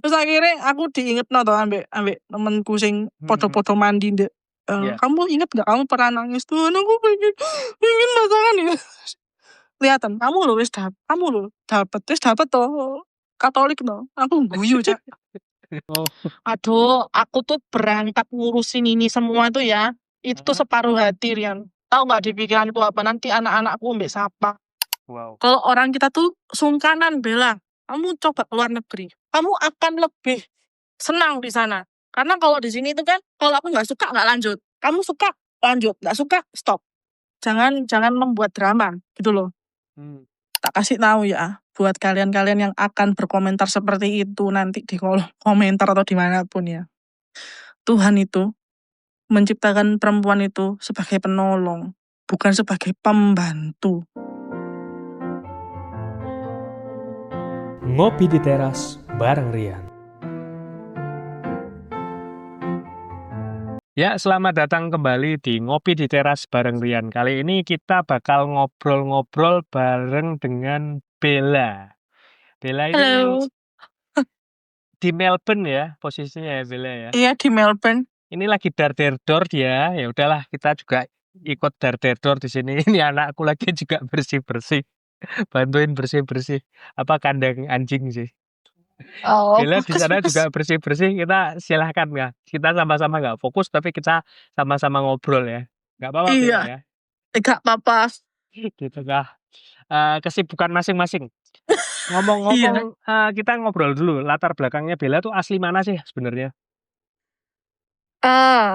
Terus akhirnya aku diingetno to ambek temenku sing Mhm. podo-podo mandi ndek. Iya. Kamu inget gak kamu pernah nangis Tuhan aku pengen pasangan ya. Kelihatan kamu lo dapet toh Katolik no. Aku guyu Cak. Oh. Aduh, aku tuh berangkat ngurusin ini semua tuh ya. Itu tuh separuh hati Rian. Tahu nggak di pikiranku apa nanti anak-anakku mbek siapa? Wow. Kalau orang kita tuh sungkanan Bella, kamu coba keluar negeri, kamu akan lebih senang di sana. Karena kalau di sini itu kan, kalau aku nggak suka nggak lanjut, kamu suka lanjut, nggak suka stop. Jangan membuat drama gitu loh. Tak kasih tahu ya, buat kalian-kalian yang akan berkomentar seperti itu nanti di kolom komentar atau dimanapun ya. Tuhan itu menciptakan perempuan itu sebagai penolong, bukan sebagai pembantu. Ngopi di teras bareng Rian. Ya, selamat datang kembali di Ngopi di Teras bareng Rian. Kali ini kita bakal ngobrol-ngobrol bareng dengan Bella. Bella ini Halo. di Melbourne ya, posisinya ya Bella ya. Iya, di Melbourne. Ini lagi dar-der-dor dia. Ya udahlah, kita juga ikut dar-der-dor di sini. Ini anakku lagi juga bersih-bersih. Bantuin bersih-bersih. Apa kandang anjing sih. Oh, Bella di sana bagus. juga bersih-bersih. Kita silahkan ya. Kita sama-sama nggak fokus, tapi kita sama-sama ngobrol ya. Nggak apa-apa Bella Iya, ya. gak apa-apa. Di tengah kesibukan masing-masing. Iya. Ngomong-ngomong, kita ngobrol dulu. Latar belakangnya Bella tuh asli mana sih sebenarnya?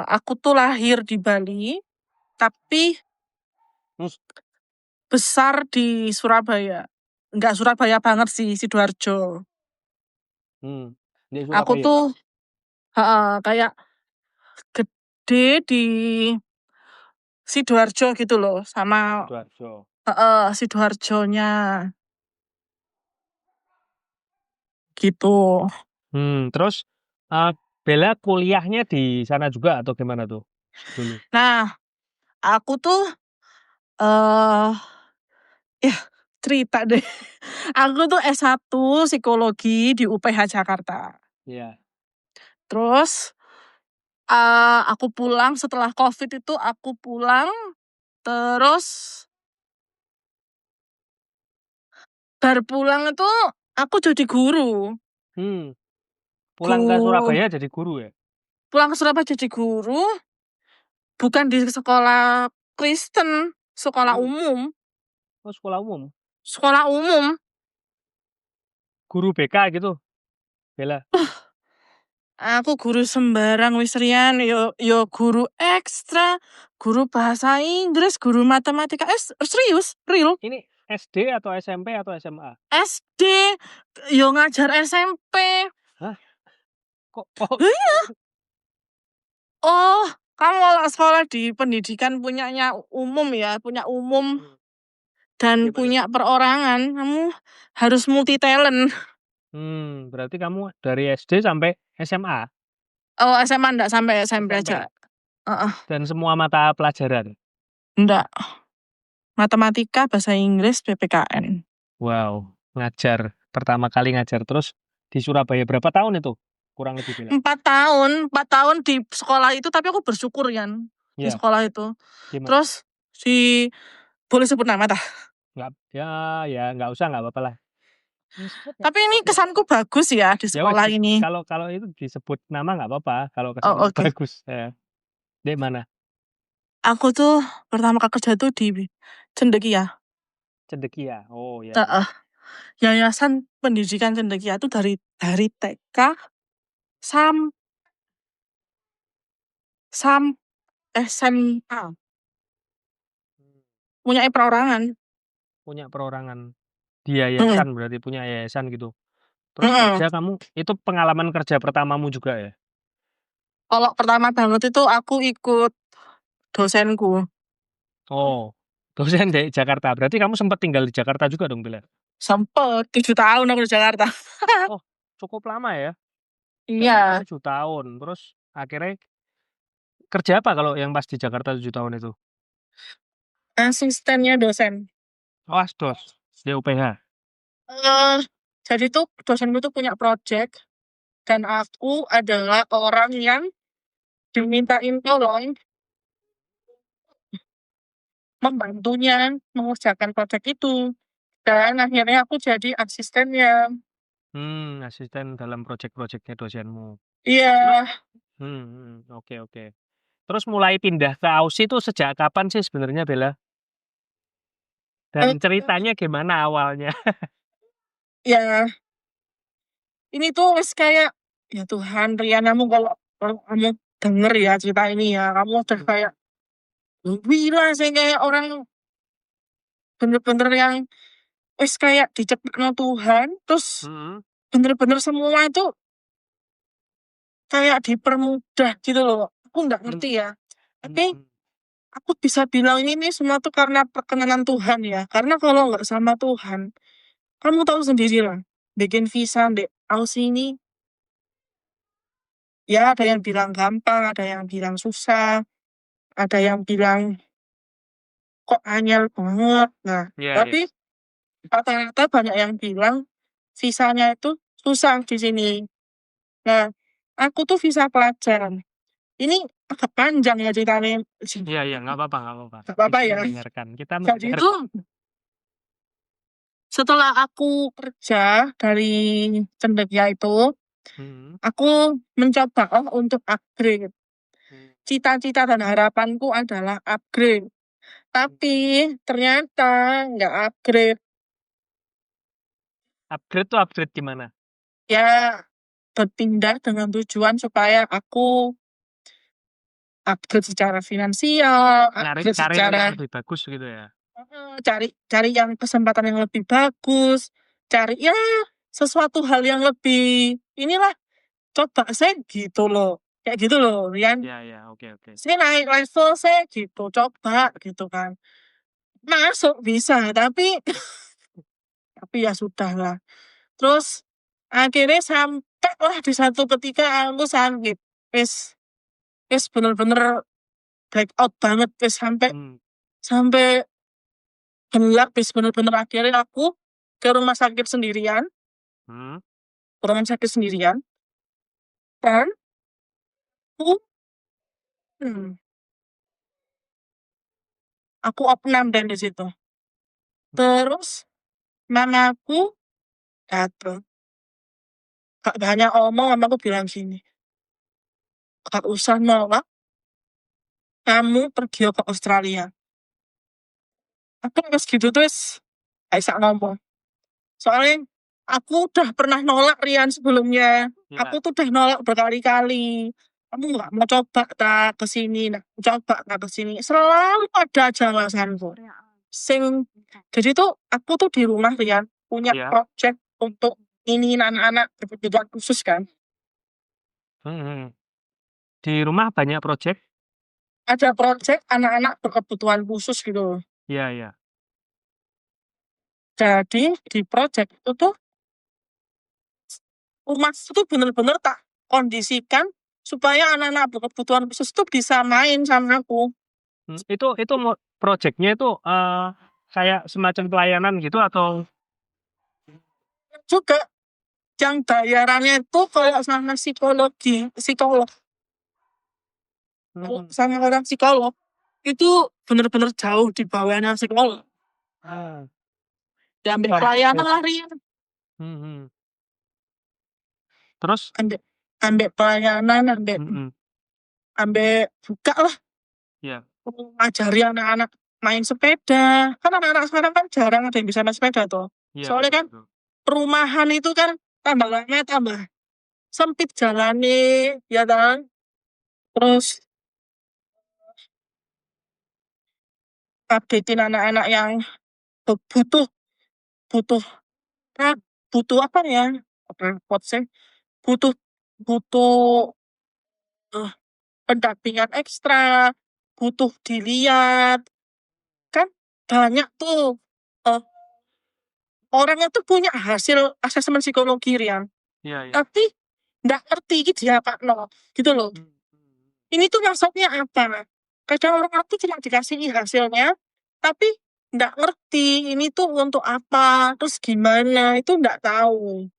Aku tuh lahir di Bali, tapi besar di Surabaya. Enggak Surabaya banget sih, Sidoarjo. Di Aku Surabaya. tuh kayak gede di Sidoarjo gitu loh, sama Sidoarjo. Sidoarjonya. Gitu. Terus Bella kuliahnya di sana juga atau gimana tuh dulu? Nah, aku tuh ya cerita deh. Aku tuh S1 psikologi di UPH Jakarta. Iya. Terus aku pulang setelah COVID itu aku pulang terus baru pulang itu aku jadi guru. Pulang ke Surabaya jadi guru ya? Pulang ke Surabaya jadi guru, bukan di sekolah Kristen, sekolah umum. Oh, sekolah umum. Sekolah umum. Guru BK gitu, Bella. Aku guru sembarang wis Rian, yo guru ekstra, guru bahasa Inggris, guru matematika. Serius, real. Ini SD atau SMP atau SMA? SD, yo ngajar SMP. Hah? Kok Iya. Oh, kamu kalau sekolah di pendidikan punyanya umum ya, punya umum dan Gimana? punya perorangan, kamu harus multi talent. Berarti kamu dari SD sampai SMA Oh, SMA enggak sampai SMP aja. dan semua mata pelajaran? Enggak. Matematika, bahasa Inggris, PPKN. Wow, pertama kali ngajar terus di Surabaya berapa tahun itu? Kurang lebih Bella. 4 tahun di sekolah itu, tapi aku bersyukur Yan di Iya. sekolah itu. Gimana? Terus boleh sebut nama tah? Nggak, ya nggak usah, nggak apa-apa lah. Tapi ini kesanku bagus ya di Ya wes, sekolah ini. kalau itu disebut nama nggak apa-apa, kalau Oh, kesannya oke. bagus ya. Di mana? Aku tuh pertama kali kerja tuh di Cendekia. Cendekia. Oh ya. Yayasan Pendidikan Cendekia itu dari TK sam SMA. Punya perorangan. Punya perorangan. Di yayasan berarti punya yayasan gitu. Terus kerja kamu, itu pengalaman kerja pertamamu juga ya? Kalau pertama banget itu aku ikut dosenku. Oh, dosen dari Jakarta. Berarti kamu sempat tinggal di Jakarta juga dong, Bella? Sempet 7 tahun aku di Jakarta. Oh, cukup lama ya. Jakarta Iya, 7 tahun. Terus akhirnya kerja apa kalau yang pas di Jakarta 7 tahun itu? asistennya dosen. Oh, asdos di UPH. Jadi tuh dosenku tuh punya project Dan aku adalah orang yang dimintain tolong membantunya mengerjakan proyek itu. Dan akhirnya aku jadi asistennya. Asisten dalam project-projectnya dosenmu. Iya, Oke, oke. Terus mulai pindah ke Aussie itu sejak kapan sih sebenarnya, Bella? Dan eh, ceritanya gimana awalnya? ya ini tuh wis kayak, ya Tuhan, Rian, kalau kamu denger ya cerita ini ya, kamu udah kayak, gila sih, kayak orang bener-bener yang wis kayak diciptakan Tuhan, terus Hmm, bener-bener semua itu kayak dipermudah gitu loh. Aku nggak ngerti ya. Tapi hmm. aku bisa bilang ini semua tuh karena perkenanan Tuhan ya. Karena kalau nggak sama Tuhan, kamu tahu sendiri lah, bikin visa di Aussie ini, ya ada yang bilang gampang, ada yang bilang susah, ada yang bilang kok anyel banget. Nah, Iya, iya. tapi rata-rata banyak yang bilang visanya itu susah di sini. Nah, aku tuh visa pelajar. Ini agak panjang ya ceritanya. Iya, iya, nggak apa-apa, nggak apa-apa. Gak apa-apa Kita ya. mendengarkan, kita Jadi itu mendengarkan. setelah aku kerja dari Cendekia itu, Hmm, aku mencoba untuk upgrade. hmm. Cita-cita dan harapanku adalah upgrade. Tapi ternyata nggak upgrade. Upgrade tuh upgrade gimana? Ya, berpindah dengan tujuan supaya aku upgrade secara finansial, Nyari upgrade karir yang secara lebih bagus gitu ya? cari cari yang kesempatan yang lebih bagus, cari ya sesuatu hal yang lebih inilah, coba saya gitu loh. Kayak gitu loh, Rian. Iya, iya, oke, oke. Saya naik level saya gitu, coba gitu kan. Masuk bisa, tapi ya sudah lah. Terus akhirnya sampai lah di satu ketika aku sakit. Wis wis bener-bener break out banget, wis sampai Hmm, sampai gelap, wis bener-bener akhirnya aku ke rumah sakit sendirian, hmm. dan hmm, aku opnam dan di situ. Terus mamaku datang, gak banyak omong, mamaku bilang gini, gak usah nolak, kamu pergi ke Australia. Aku pas gitu terus gak bisa ngomong. Soalnya aku udah pernah nolak Rian sebelumnya. Iya, Aku tuh udah nolak berkali-kali. Kamu nggak mau coba tak ke sini, nah coba tak ke sini. Selalu ada aja alasanku. Jadi tuh aku tuh di rumah Rian punya iya. project untuk ini anak-anak berkebutuhan khusus kan. Hmm. Di rumah banyak project? Ada project anak-anak berkebutuhan khusus gitu. Iya, iya. Jadi di project itu tuh rumah itu bener-bener tak kondisikan supaya anak-anak berkebutuhan khusus itu bisa main sama aku. Itu projectnya itu kayak semacam pelayanan gitu atau? Juga yang bayarannya itu kalau sama psikolog Hmm. sama orang psikolog itu bener-bener jauh di bawahnya psikolog. Ah. Diambil Oh, pelayanan lah Rian. hmm, hmm. Terus? Ambil ambil pelayanan, ambil Hmm, ambil buka lah, iya, ngajari anak-anak main sepeda. Kan anak-anak sekarang kan jarang ada yang bisa main sepeda tuh. iya, Soalnya betul, kan betul. perumahan itu kan tambah lama tambah sempit jalannya, ya kan? Terus updatein anak-anak yang butuh butuh butuh apa ya? Repot sih. Butuh butuh eh, pendampingan ekstra, butuh dilihat. Kan banyak tuh eh, orang itu punya hasil asesmen psikologi Rian, Iya, iya. tapi nggak ngerti gitu ya Pak No, gitu loh. Hmm, Ini tuh maksudnya apa? Kadang orang ngerti cuma dikasih hasilnya, tapi nggak ngerti ini tuh untuk apa, terus gimana, itu nggak tahu.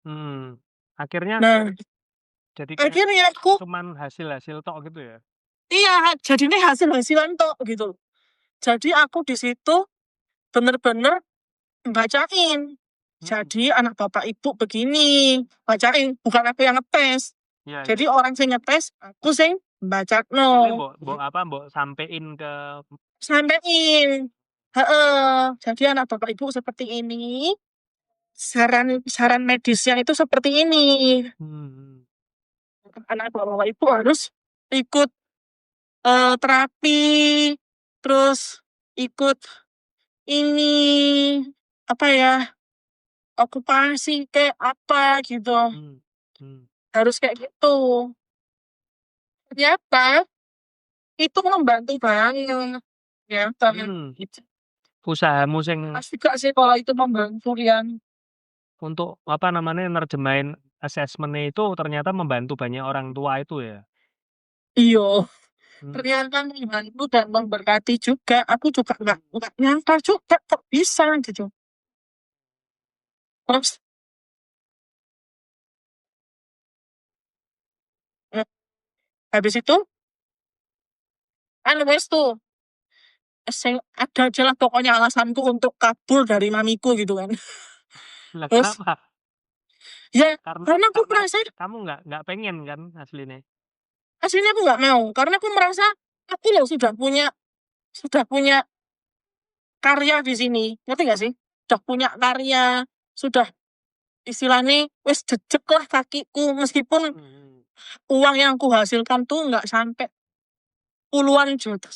hmm. Akhirnya Nah, jadi kayak akhirnya aku cuman hasil-hasil tok gitu ya. iya jadi ini hasil-hasilan tok gitu. Jadi aku di situ bener-bener bacain. Jadi anak bapak ibu begini, bacain bukan aku yang ngetes. Iya, Jadi orang sing ngetes, aku sing Jadi bacakno. mbok sampein ke Sampein. Heeh. Jadi anak bapak ibu seperti ini. Saran medisnya itu seperti ini. Anak bapak ibu harus ikut terapi, terus ikut ini apa ya, okupasi kayak apa gitu. Harus kayak gitu. Ternyata itu membantu banget. Ya, usahamu sing pasti gak sih kalau itu membantu Rian. untuk nerjemahin assessment-nya itu ternyata membantu banyak orang tua itu ya. Iya, ternyata membantu dan memberkati juga. Aku juga nggak nyangka juga kok bisa gitu. Terus habis itu, wes tuh, ada aja lah pokoknya alasanku untuk kabur dari mamiku gitu kan. Lah Terus, kenapa? ya karena aku merasa kamu nggak pengen kan aslinya. aslinya aku nggak mau karena aku merasa aku loh sudah punya karya di sini, ngerti gak sih? Sudah punya karya, sudah istilahnya wes jejek lah kakiku meskipun uang yang aku hasilkan tuh nggak sampai puluhan juta.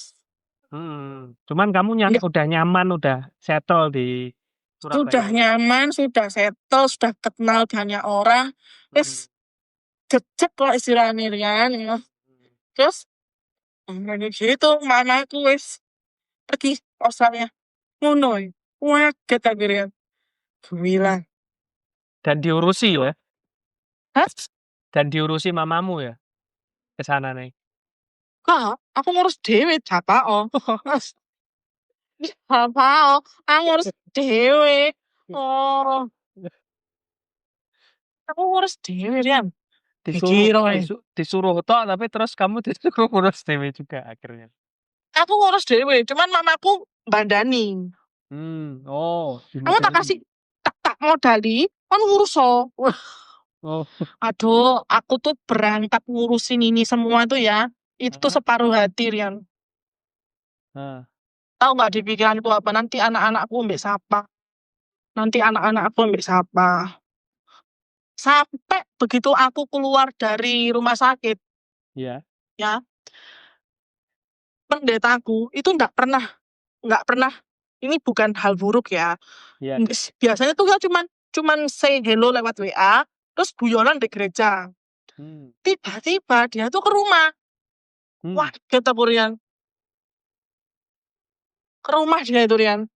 Cuman kamu udah nyaman, udah settle di Surabaya. Sudah nyaman, sudah settle, sudah kenal banyak orang, wes jejek lah istilahnya Rian. Ya. Terus gitu mamaku wes pergi Australia. Ngono. Waget akhirnya. Bilang. Dan diurusi ya? Hah? Dan diurusi mamamu ya? Ke sana nih. Kak, aku ngurus dewe apa oh. Apa oh, aku ngurus dewe. Oh, aku ngurus dewe Rian. Disuruh tok tapi terus kamu disuruh ngurus dewe juga akhirnya. Aku ngurus dewe, cuman mamaku bandani. Oh, Kamu tak kasih tak modali, kan ngurus oh. Aduh, aku tuh berangkat ngurusin ini semua tuh ya. Itu tuh separuh hati, Rian. Tahu nggak di pikiranku apa? Nanti anak-anakku ambek siapa? Nanti anak-anakku ambek siapa? Sampai begitu aku keluar dari rumah sakit, ya, pendetaku itu nggak pernah. Ini bukan hal buruk ya. Biasanya tuh kan cuman say hello lewat WA, terus guyonan di gereja. Tiba-tiba dia tuh ke rumah. Wah, kata Rian. Ke rumah dia itu Rian.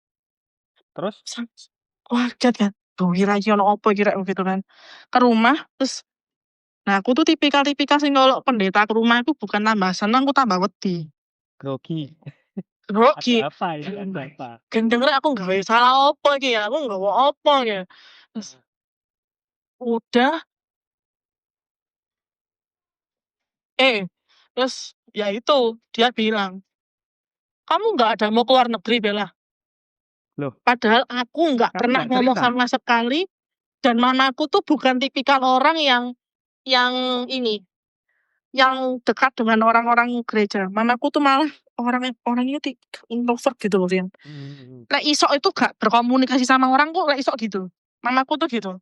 Terus? Wah, kan. Tuh kira ono apa kira gitu kan. Ke rumah terus nah aku tuh tipikal sing kalau pendeta ke rumah itu bukan tambah senang, aku tambah wedi. Grogi. Apa ini? Apa? Gendeng aku nggak salah apa iki ya. Aku nggak mau apa ya. Terus udah terus ya itu dia bilang, kamu nggak ada mau keluar negeri Bella. Loh. Padahal aku nggak pernah ngomong sama sekali dan mamaku tuh bukan tipikal orang yang dekat dengan orang-orang gereja. Mamaku tuh malah orangnya introvert gitu loh, Rian. Lek isok itu gak berkomunikasi sama orang kok lek isok gitu. Mamaku tuh gitu.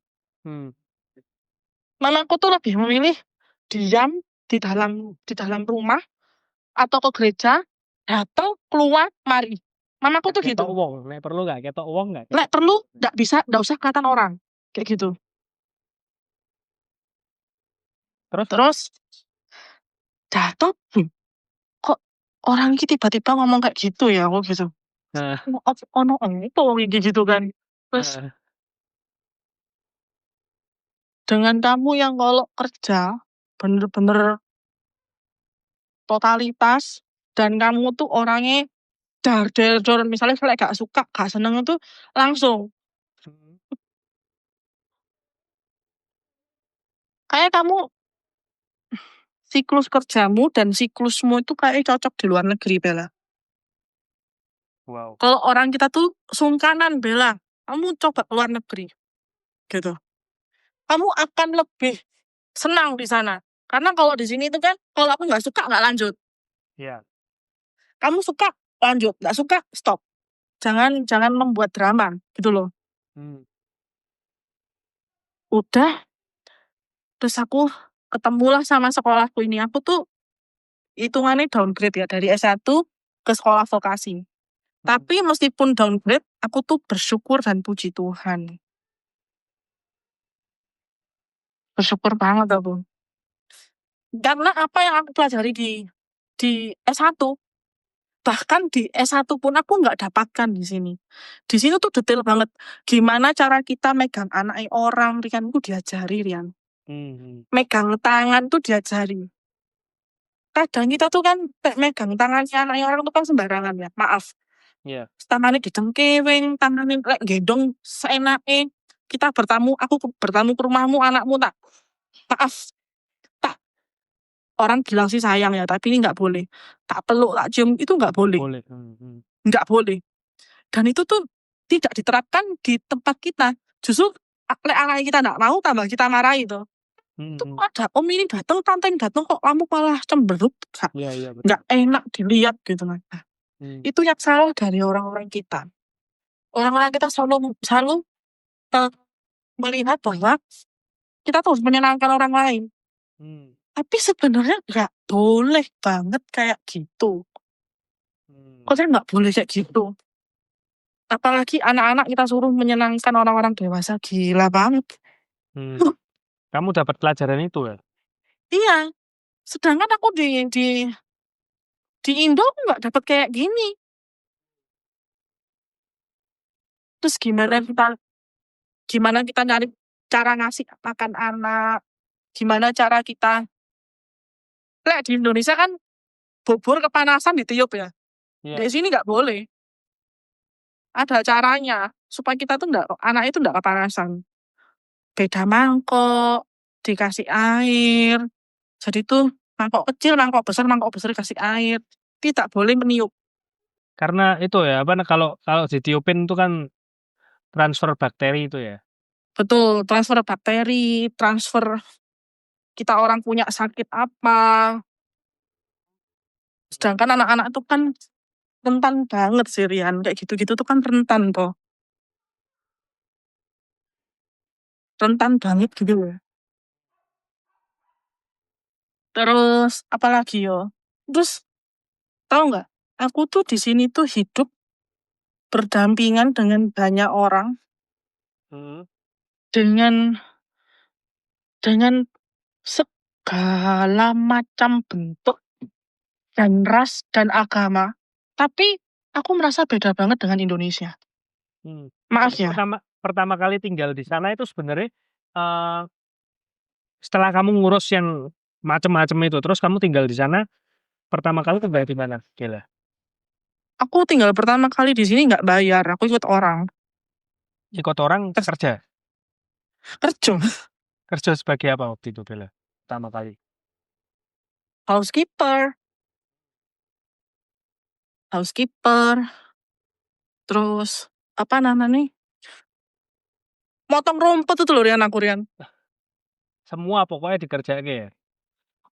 Mamaku tuh lebih memilih diam di dalam rumah atau ke gereja atau keluar mari. Mamaku tuh gitu. Lek perlu gak ketok wong gak? Lek perlu enggak usah kelihatan orang. Kayak gitu. Terus jatuh kok orang ini tiba-tiba ngomong kayak gitu ya, kok gitu. Ono itu gitu kan. Terus dengan kamu yang kalau kerja bener-bener totalitas dan kamu tuh orangnya dar misalnya kalau gak suka gak seneng itu langsung Kayak kamu siklus kerjamu dan siklusmu itu kayak cocok di luar negeri, Bella. Wow. Kalau orang kita tuh sungkanan, Bella. Kamu coba ke luar negeri, gitu. Kamu akan lebih senang di sana. Karena kalau di sini itu kan, kalau aku nggak suka, nggak lanjut. Ya. Kamu suka, lanjut. Nggak suka, stop. Jangan membuat drama, gitu loh. Hmm. Udah, terus aku ketemulah sama sekolahku ini. Aku tuh hitungannya downgrade ya, dari S1 ke sekolah vokasi. Tapi meskipun downgrade, aku tuh bersyukur dan puji Tuhan. Bersyukur banget aku. Karena apa yang aku pelajari di S1, bahkan di S1 pun aku nggak dapatkan di sini. Di sini tuh detail banget. Gimana cara kita megang anak orang, Rian, itu diajari, Rian. Megang tangan tuh diajari. Kadang kita tuh kan megang tangannya anak orang tuh kan sembarangan ya, maaf. Iya. Tangannya didengkewing, tangannya lek gendong seenake. Kita bertamu, aku bertamu ke rumahmu, anakmu tak. Maaf, tak. Orang bilang sih sayang ya, tapi ini nggak boleh. Tak peluk, tak cium, itu nggak boleh. Boleh. Nggak boleh. Dan itu tuh tidak diterapkan di tempat kita. Justru lek anak kita nggak mau, tambah kita marahi itu. Itu ada om ini datang, tante ini datang kok kamu malah cemberut, Iya, betul. nggak enak dilihat gitu kan. Nah, itu yang salah dari orang-orang kita. Orang-orang kita selalu melihat bahwa kita tuh harus menyenangkan orang lain. Tapi sebenarnya nggak boleh banget kayak gitu. Kok saya nggak boleh kayak gitu? Apalagi anak-anak kita suruh menyenangkan orang-orang dewasa, gila banget. Kamu dapat pelajaran itu ya? Iya, sedangkan aku di Indo aku nggak dapat kayak gini. Terus gimana kita nyari cara ngasih makan anak, gimana cara kita, lek di Indonesia kan bubur kepanasan ditiup ya. Iya. Di sini nggak boleh. Ada caranya supaya kita tuh anak itu nggak kepanasan. Beda mangkok, dikasih air. Jadi tuh mangkok kecil, mangkok besar dikasih air. Tidak boleh meniup. Karena itu ya, kalau ditiupin itu kan transfer bakteri itu ya. Betul, transfer bakteri, transfer kita orang punya sakit apa. Sedangkan anak-anak itu kan rentan banget sih, Rian. Kayak gitu-gitu tuh kan rentan toh. Rentan banget gitu ya. Terus apalagi yo? Terus tahu nggak? Aku tuh di sini tuh hidup berdampingan dengan banyak orang dengan segala macam bentuk dan ras dan agama. Tapi aku merasa beda banget dengan Indonesia. Maaf ya. Pertama kali tinggal di sana itu sebenarnya setelah kamu ngurus yang macam-macam itu, terus kamu tinggal di sana, pertama kali tinggal di mana? Gila. Aku tinggal pertama kali di sini nggak bayar, aku ikut orang. Ikut orang kerja? Kerja. Kerja sebagai apa waktu itu, Bella? Pertama kali. Housekeeper. Terus apa namanya? Motong rumput itu loh, Rian, aku, Rian. Semua pokoknya dikerjain ya.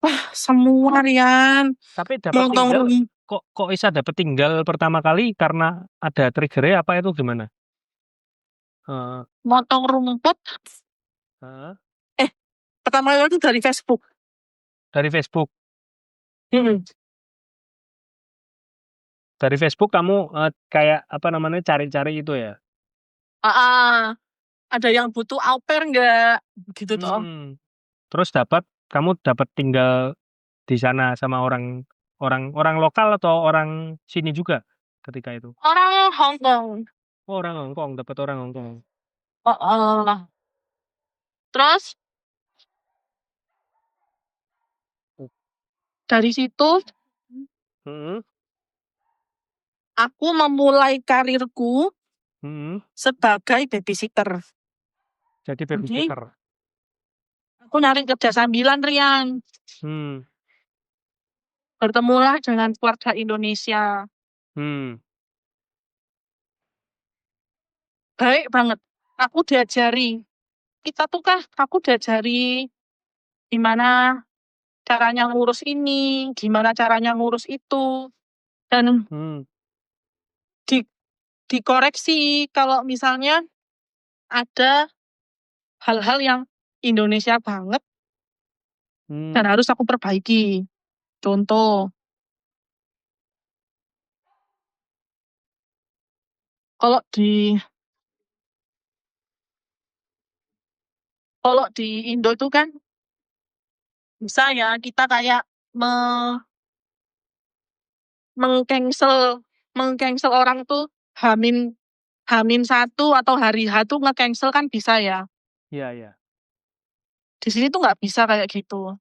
Wah, semua, Rian. Tapi dapat tinggal, kok bisa dapat tinggal pertama kali karena ada triggernya apa itu gimana? Motong rumput. Pertama kali itu dari Facebook. Dari Facebook. Dari Facebook kamu kayak apa namanya cari-cari itu ya? Ada yang butuh au pair nggak? Gitu toh. Terus kamu dapat tinggal di sana sama orang lokal atau orang sini juga ketika itu? Orang Hong Kong. Oh, orang Hong Kong, dapat orang Hong Kong. Terus dari situ aku memulai karirku sebagai babysitter. Jadi babysitter. aku nyari kerja sambilan, Rian. Hmm. Bertemulah dengan keluarga Indonesia. Hmm. Baik banget. Aku diajari. Aku diajari gimana caranya ngurus ini, gimana caranya ngurus itu. Dan Hmm. di, dikoreksi kalau misalnya ada hal-hal yang Indonesia banget dan Hmm. harus aku perbaiki. Contoh, kalau di kalau di Indo itu kan bisa ya kita kayak mengcancel mengcancel orang tuh Hamin Hamin 1 atau hari H tuh nge-cancel kan bisa ya. Iya, iya. Di sini tuh nggak bisa kayak gitu.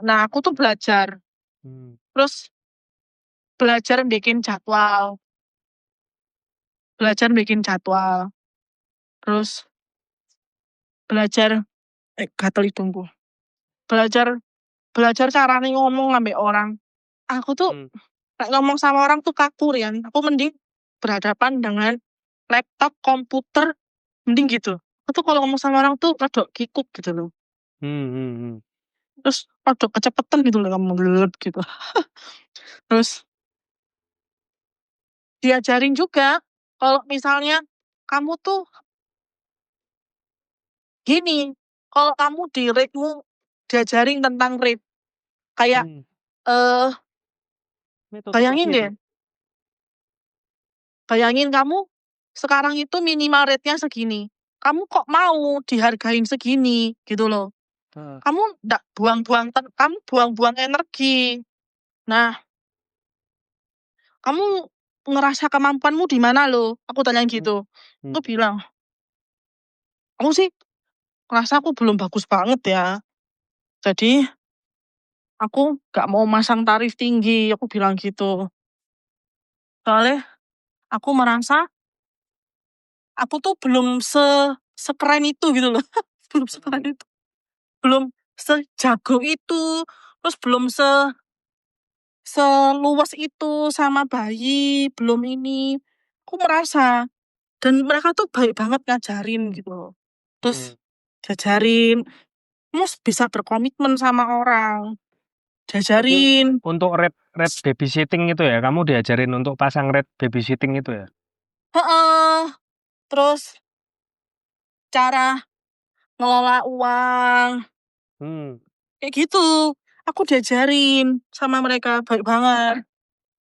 Nah, aku tuh belajar. Hmm. Terus belajar bikin jadwal. Belajar bikin jadwal. Terus belajar, gatel hidungku. Belajar, belajar caranya ngomong sama orang. Aku tuh Hmm. nek ngomong sama orang tuh kaku, Rian. Aku mending berhadapan dengan laptop, komputer, mending gitu. Aku tuh kalau ngomong sama orang tuh rada kikuk gitu loh. Hmm. Hmm. Hmm. Terus rada kecepetan gitu loh ngomong gitu. Terus diajarin juga kalau misalnya kamu tuh gini, kalau kamu di rate-mu diajarin tentang rate. Kayak Hmm. eh bayangin Metodologi itu. deh, bayangin kamu sekarang itu minimal rate-nya segini. Kamu kok mau dihargain segini gitu loh. Ah. Kamu ndak kamu buang-buang energi. Nah, kamu ngerasa kemampuanmu di mana loh? Aku tanya Hmm. gitu. Hmm. Aku bilang, aku sih ngerasa aku belum bagus banget ya. Jadi aku gak mau masang tarif tinggi. Aku bilang gitu. Soalnya aku merasa aku tuh belum sekeren itu gitu loh. Belum sekeren Hmm. itu. Belum sejago itu. Terus belum seluas itu sama bayi. Belum ini. Aku merasa. Dan mereka tuh baik banget ngajarin gitu loh. Hmm. Terus diajarin. Kamu bisa berkomitmen sama orang. Berarti Diajarin. untuk red babysitting itu ya, kamu diajarin untuk pasang red babysitting itu ya? Heeh. Terus cara ngelola uang. Hmm. Kayak gitu. Aku diajarin sama mereka baik banget.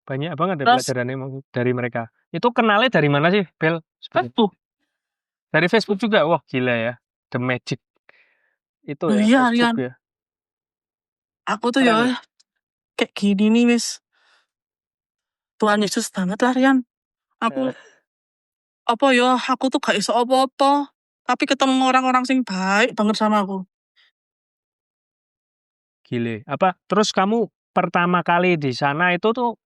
Banyak banget ya Terus pelajaran emang dari mereka. Itu kenalnya dari mana sih, Bel? Sebenarnya? Facebook. Dari Facebook juga. Wah, gila ya. The magic itu Oh ya, iya, Facebook Rian. ya. Aku tuh ya Keren ya. kayak gini nih, wis. Tuhan Yesus banget lah, Rian. Aku, Eh, apa ya, aku tuh gak iso apa-apa. Tapi ketemu orang-orang sing baik banget sama aku. Gile. Apa? Terus kamu pertama kali di sana itu tuh,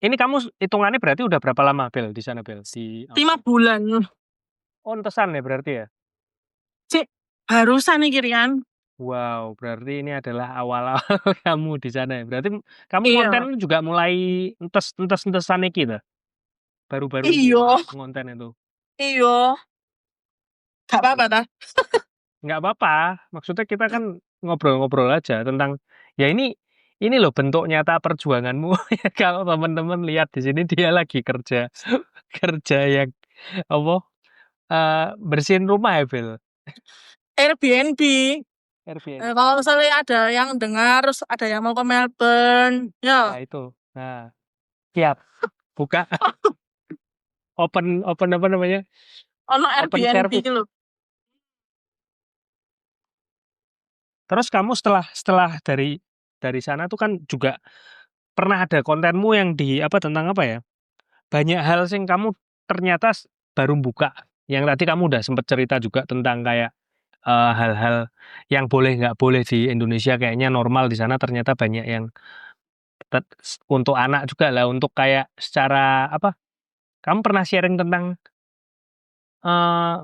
ini kamu hitungannya berarti udah berapa lama, Bel, di sana, Bel? Di 5 Australia. bulan. Oh, entesan ya berarti ya? Cik, barusan nih, Rian. Wow, berarti ini adalah awal-awal kamu di sana ya. Berarti kamu konten Iya. juga mulai entes-entesan iki ta? Baru-baru ini ya, Iya. konten itu. Iya. Gak apa-apa, dah. Nggak apa-apa, maksudnya kita kan ngobrol-ngobrol aja tentang ya ini loh bentuk nyata perjuanganmu. Ya kalau teman-teman lihat di sini dia lagi kerja kerja yang apa bersihin rumah ya, Bel. Airbnb. Airbnb. Kalau misalnya ada yang dengar, terus ada yang mau ke Melbourne, Nah, ya. itu. Nah, siap. Buka open apa namanya? Ono Open Airbnb service. gitu loh. Terus kamu setelah dari sana tuh kan juga pernah ada kontenmu yang di apa tentang apa ya? Banyak hal sing kamu ternyata baru buka. Yang tadi kamu udah sempet cerita juga tentang kayak hal-hal yang boleh nggak boleh di Indonesia kayaknya normal di sana ternyata banyak yang untuk anak juga lah untuk kayak secara apa? Kamu pernah sharing tentang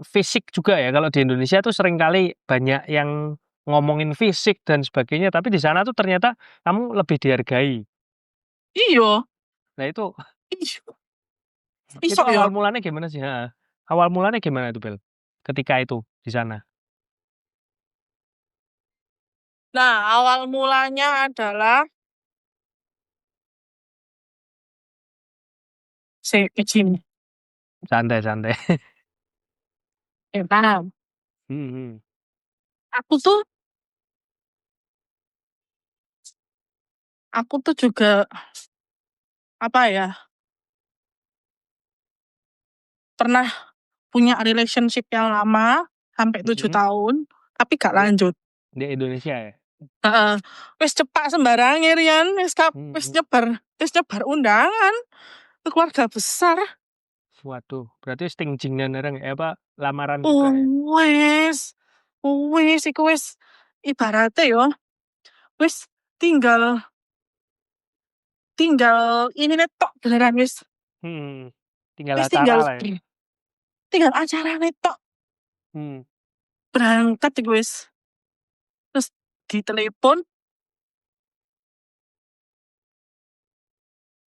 fisik juga ya kalau di Indonesia tuh seringkali banyak yang ngomongin fisik dan sebagainya, tapi di sana tuh ternyata kamu lebih dihargai. Iya. Nah itu Iya. itu Iso awal ya. mulanya gimana sih? Heeh. Awal mulanya gimana tuh, Bel? Ketika itu di sana? Nah, awal mulanya adalah izin. Santai-santai. Paham. Mhm. Aku tuh juga apa ya, pernah punya relationship yang lama sampai 7 Mhm. tahun, tapi gak Di lanjut. di Indonesia ya? Heeh. Wis cepak sembarange Rian, wis Mhm. nyebar undangan ke keluarga besar. Waduh, berarti wis tingjingnan bareng ya, apa, lamaran juga Oh, ya? wis. Wis iku wis ibarate yo, wis tinggal tinggal ini tok beneran wis. Mhm. Tinggal Wis acara lah ya? tinggal acarane tok. Hmm. Berangkat iku wis. Terus ditelepon,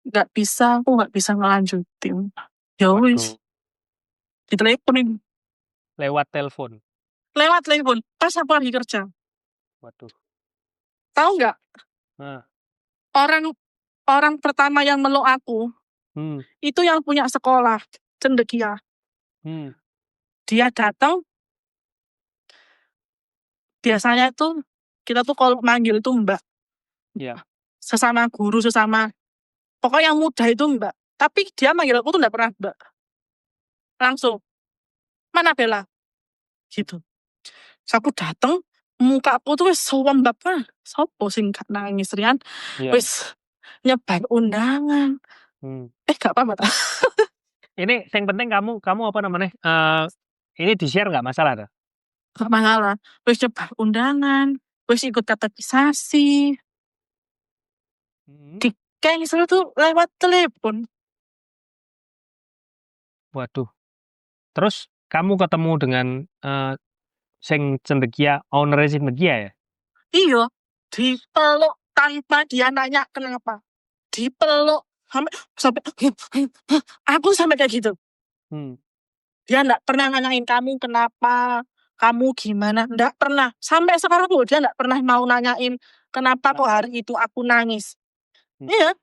aku nggak bisa ngelanjutin. Ya wis, Waduh, ditelepon iku. lewat telepon? Lewat telepon, pas aku lagi kerja. Waduh. Tahu nggak, Heeh. orang orang pertama yang meluk aku, Hmm. itu yang punya sekolah, cendekia. Hmm. Dia datang, biasanya tuh, kita tuh kalau manggil itu Mbak. Iya. Sesama guru, pokoknya yang muda itu Mbak. Tapi dia manggil aku tuh nggak pernah Mbak. Langsung, mana Bella? Gitu. Terus aku dateng, muka aku tuh wis sewembab kan. Sopo sing gak nangis Rian? Iya. Wis nyebar undangan. Hmm. Gak apa-apa ta? Ini yang penting kamu kamu apa namanya, ini di-share nggak masalah tuh? Gak masalah. Wis nyebar undangan, wis ikut katekisasi. Mhm. Di cancel tuh lewat telepon. Waduh. Terus kamu ketemu dengan, sing cendekia, owner-e cendekia ya? Iya, dipeluk tanpa dia nanya kenapa. Dipeluk sampai sampai aku sampai kayak gitu. Hmm. Dia enggak pernah nanyain kamu kenapa, kamu gimana, enggak pernah. Sampai sekarang loh dia enggak pernah mau nanyain kenapa kok hari itu aku nangis. Hmm. Iya,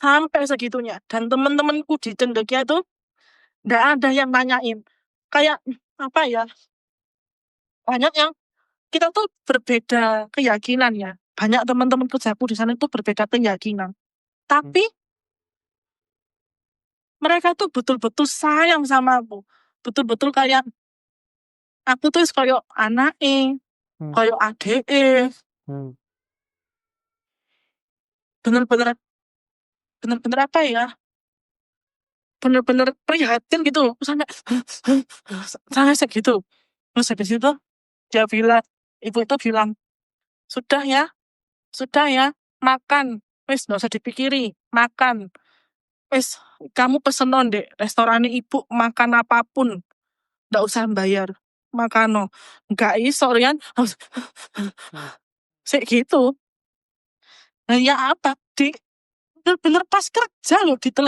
sampai segitunya. Dan teman-temanku di Cendekia itu enggak ada yang nanyain. Kayak apa ya? Banyak yang kita tuh berbeda keyakinan ya. Banyak teman-teman kerjaku di sana itu berbeda keyakinan. Hmm. Tapi mereka tuh betul-betul sayang sama aku. Betul-betul kayak aku tuh kayak anaknya, Hmm. kayak adeknya. Hmm. Bener-bener bener-bener apa ya? Bener-bener prihatin gitu loh. Sampai sampai segitu. Terus habis itu ibu itu bilang, sudah ya, makan. Wis nggak usah dipikiri, makan. Wis kamu pesen dek restoran ibu makan apapun, nggak usah bayar. Makan no. Nggak iso Rian. Hmm. Sik gitu. Nah, ya apa? Bener-bener pas kerja loh di tak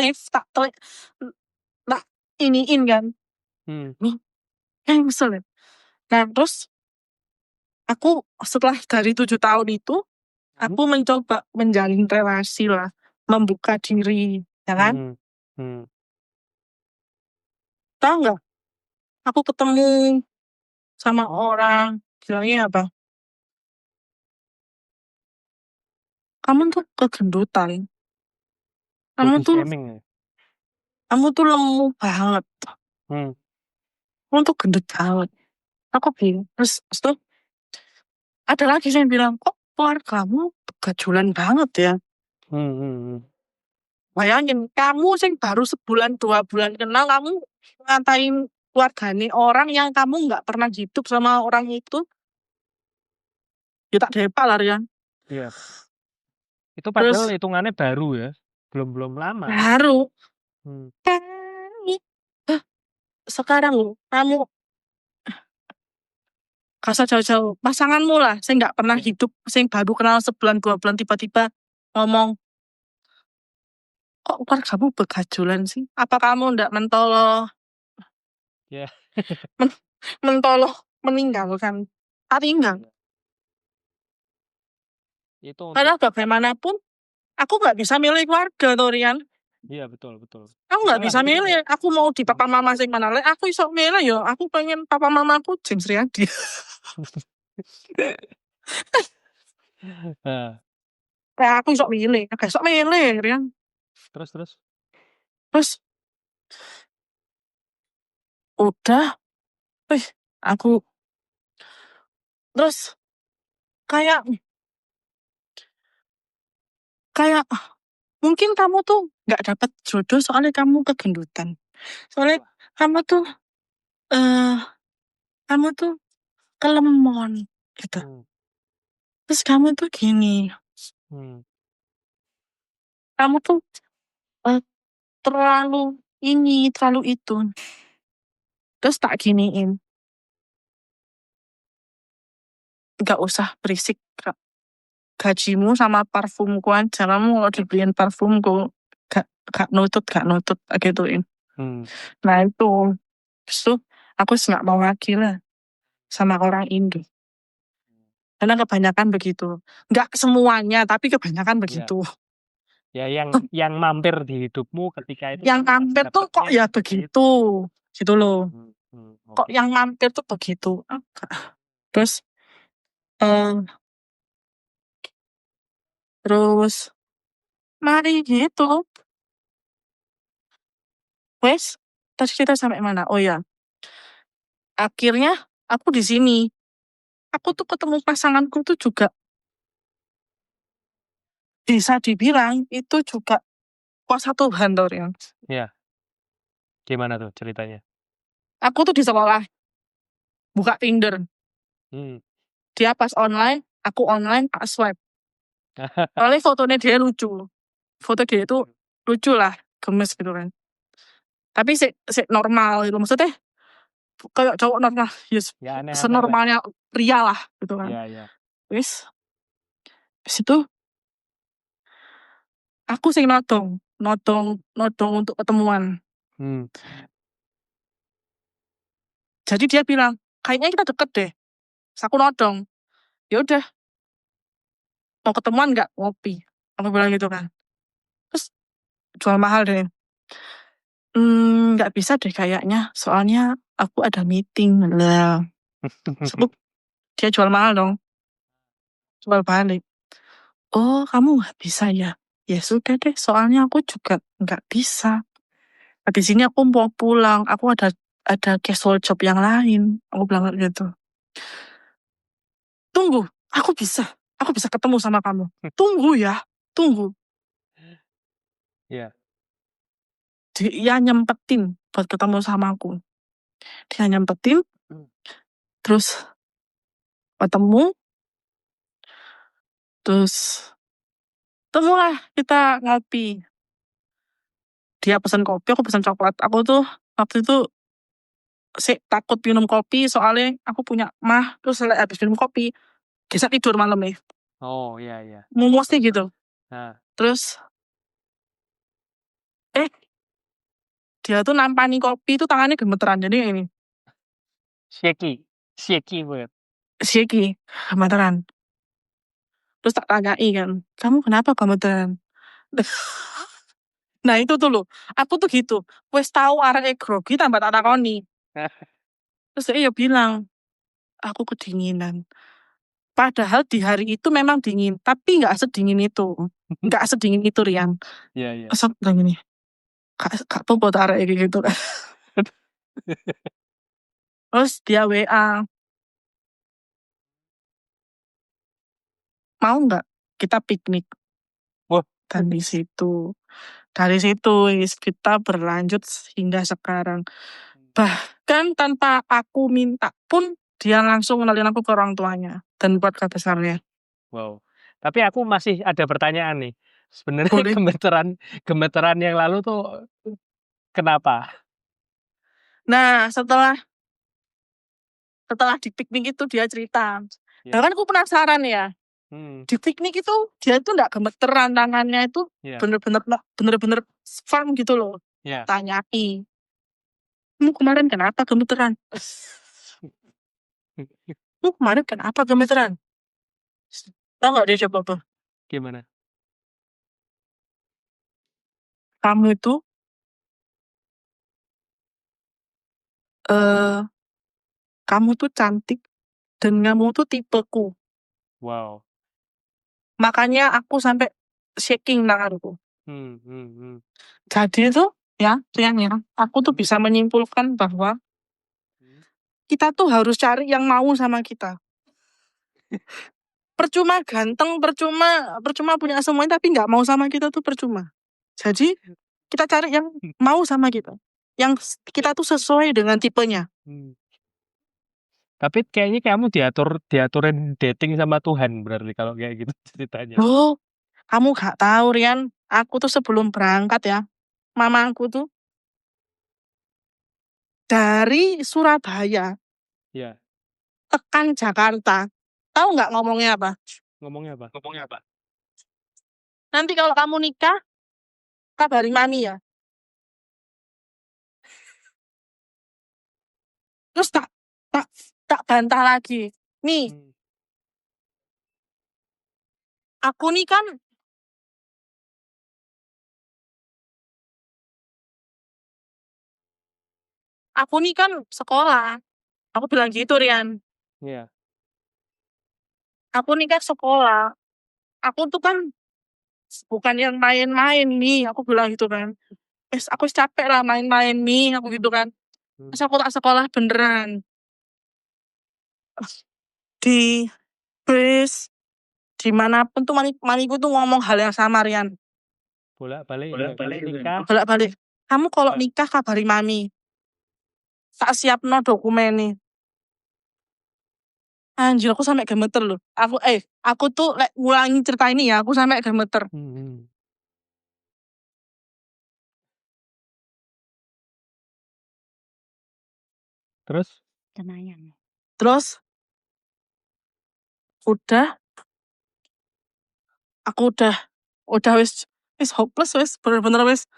iniin kan. Hmm. Cancel ya. Nah, terus aku setelah dari 7 tahun itu, Mhm. aku mencoba menjalin relasi lah, membuka diri, ya kan? Mhm. Hmm. Tahu nggak? Aku ketemu sama orang, bilangnya apa? Kamu tuh kegendutan. Kamu Body tuh, shaming ya? lemu banget. Hmm. Kamu tuh gendut banget. Aku bilang, terus tuh ada lagi yang bilang, kok keluargamu begajulan banget ya? Hmm. Hmm. Hmm. Bayangin, kamu sing baru sebulan 2 bulan kenal, kamu ngatain keluargane orang yang kamu nggak pernah hidup sama orang itu, ya tak depak lah Rian. Iya. Itu padahal Terus hitungannya baru ya? Belum belum lama kan? baru, Hmm. Hah, sekarang loh, Gak usah jauh-jauh. Pasanganmu lah, saya nggak pernah hidup, saya baru kenal sebulan 2 bulan tiba-tiba ngomong, kok kamu begajulan sih? Apa kamu ndak mentolo? Ya. Mentolo meninggalkan? Tinggal. Itu Karena untuk bagaimanapun, aku nggak bisa milih keluarga, tuh Rian. iya betul betul. Aku nggak Salah bisa itu milih. Aku mau di papa mama sing mana lek, aku iso milih yo. Aku pengen papa mamaku James Riyadi. Nah, Kayak aku iso milih, gak iso milih, Rian. terus. Terus udah, aku terus kayak kayak mungkin kamu tuh nggak dapat jodoh soalnya kamu kegendutan. Soalnya kamu tuh eh kamu tuh kelemon gitu. Hmm. Terus kamu tuh gini, Hmm. kamu tuh eh, terlalu ini, terlalu itu. Terus tak giniin, nggak usah berisik, Kak. Gajimu sama parfumku aja. Kamu kalau dibeliin parfumku, gak nutut, gituin. Hmm. Nah itu, terus tuh aku nggak mau lagi lah sama orang Indo. Karena kebanyakan begitu. Nggak semuanya, tapi kebanyakan begitu. Ya yang mampir di hidupmu ketika itu Yang mampir tuh kok ya begitu, gitu loh. Kok Oke. yang mampir tuh begitu. Terus, eh terus, mari gitu. Wes, tadi kita sampai mana? Oh ya, akhirnya aku di sini. Aku tuh ketemu pasanganku tuh juga bisa dibilang itu juga kuasa Tuhan, tuh Rian. Ya. Gimana tuh ceritanya? Aku tuh di sekolah buka Tinder. Hmm. Dia pas online, aku online, tak swipe. Soalnya fotonya dia lucu. Foto dia itu lucu lah, gemes gitu kan. Tapi normal gitu. Maksudnya kayak cowok normal. Yes, Ya aneh-aneh lah. senormalnya pria lah gitu kan. Ya. Wis, habis itu aku sing nodong untuk ketemuan. Hmm. Jadi dia bilang, kayaknya kita deket deh. Terus aku nodong. Ya udah, mau ketemuan nggak? Ngopi. Aku bilang gitu kan. Terus jual mahal deh. Nggak bisa deh kayaknya. Soalnya aku ada meeting lah. Sebut dia jual mahal dong. Jual balik. Oh, kamu nggak bisa ya? Ya sudah deh. Soalnya aku juga nggak bisa. Habis ini aku mau pulang. Aku ada casual job yang lain. Aku bilang gitu. Tunggu, aku bisa. Aku bisa ketemu sama kamu. Tunggu ya. Tunggu. Ya. Dia nyempetin buat ketemu sama aku. Dia nyempetin. Terus ketemu. Terus temulah kita ngopi. Dia pesan kopi, aku pesan coklat. Aku tuh waktu itu takut minum kopi soalnya aku punya mah. Terus habis minum kopi, bisa tidur malam nih. Oh ya. Mesti gitu. Nah, Terus dia tuh nampani kopi itu tangannya gemeteran. Jadi ini shaky banget. shaky, gemeteran. Terus tak tanyai kan, kamu kenapa gemeteran? Nah itu tuh loh, aku tuh gitu. Wes tahu arek grogi tambah tak takoni. Terus dia bilang, aku kedinginan. Padahal di hari itu memang dingin, tapi nggak sedingin itu. Nggak sedingin itu, Rian. Iya. Terus aku bilang gini, kak tuh buat arek kayak gitu kan. Terus dia WA, mau nggak kita piknik? Wah. Dan dari situ kita berlanjut hingga sekarang. Bahkan tanpa aku minta pun dia langsung kenalin aku ke orang tuanya dan buat besarnya. Wow. Tapi aku masih ada pertanyaan nih. Sebenarnya Boleh. gemeteran yang lalu tuh kenapa? Nah, setelah Setelah di piknik itu dia cerita. Ya. Nah kan aku penasaran ya. Hmm. Di piknik itu dia itu enggak gemeteran, tangannya itu Ya. bener-bener firm gitu loh. Ya. Tanyai, "Kamu kemarin kenapa gemeteran?" "Kamu kemarin kenapa gemeteran?" Tahu nggak dia jawab apa? Gimana? "Kamu itu kamu tuh cantik dan kamu tuh tipeku. Wow. Makanya aku sampai shaking tanganku." Hmm. Hmm. Hmm. Jadi itu ya, Rian ya, aku tuh bisa menyimpulkan bahwa Hmm. kita tuh harus cari yang mau sama kita. Percuma ganteng, percuma punya semuanya tapi nggak mau sama kita tuh percuma. Jadi kita cari yang mau sama kita, yang kita tuh sesuai dengan tipenya. Hmm. Tapi kayaknya kamu diaturin dating sama Tuhan berarti kalau kayak gitu ceritanya. Loh, kamu gak tahu Rian, aku tuh sebelum berangkat ya, mamaku tuh dari Surabaya Ya. tekan Jakarta. Tahu nggak ngomongnya apa? Ngomongnya apa? Nanti kalau kamu nikah, kabari mami ya. Terus tak bantah lagi. Nih, Hmm. aku nih kan sekolah. Aku bilang gitu, Rian. Ya. Aku nih kan sekolah. Aku tuh kan bukan yang main-main nih. Aku bilang gitu kan. Aku capek lah main-main nih. Aku gitu kan. Hmm. Terus aku tak sekolah beneran. Di bis, dimanapun tuh mamiku tuh ngomong hal yang sama, Rian. Bolak-balik ya. Kalau nikah. Bolak-balik. Kamu kalau nikah kabari mami. Tak siap no dokumen nih. Anjir, aku sampai gemeter loh. Aku tuh ngulangi cerita ini ya, aku sampai gemeter. Hmm. Terus? Terus aku udah wis hopeless wis, bener-bener wis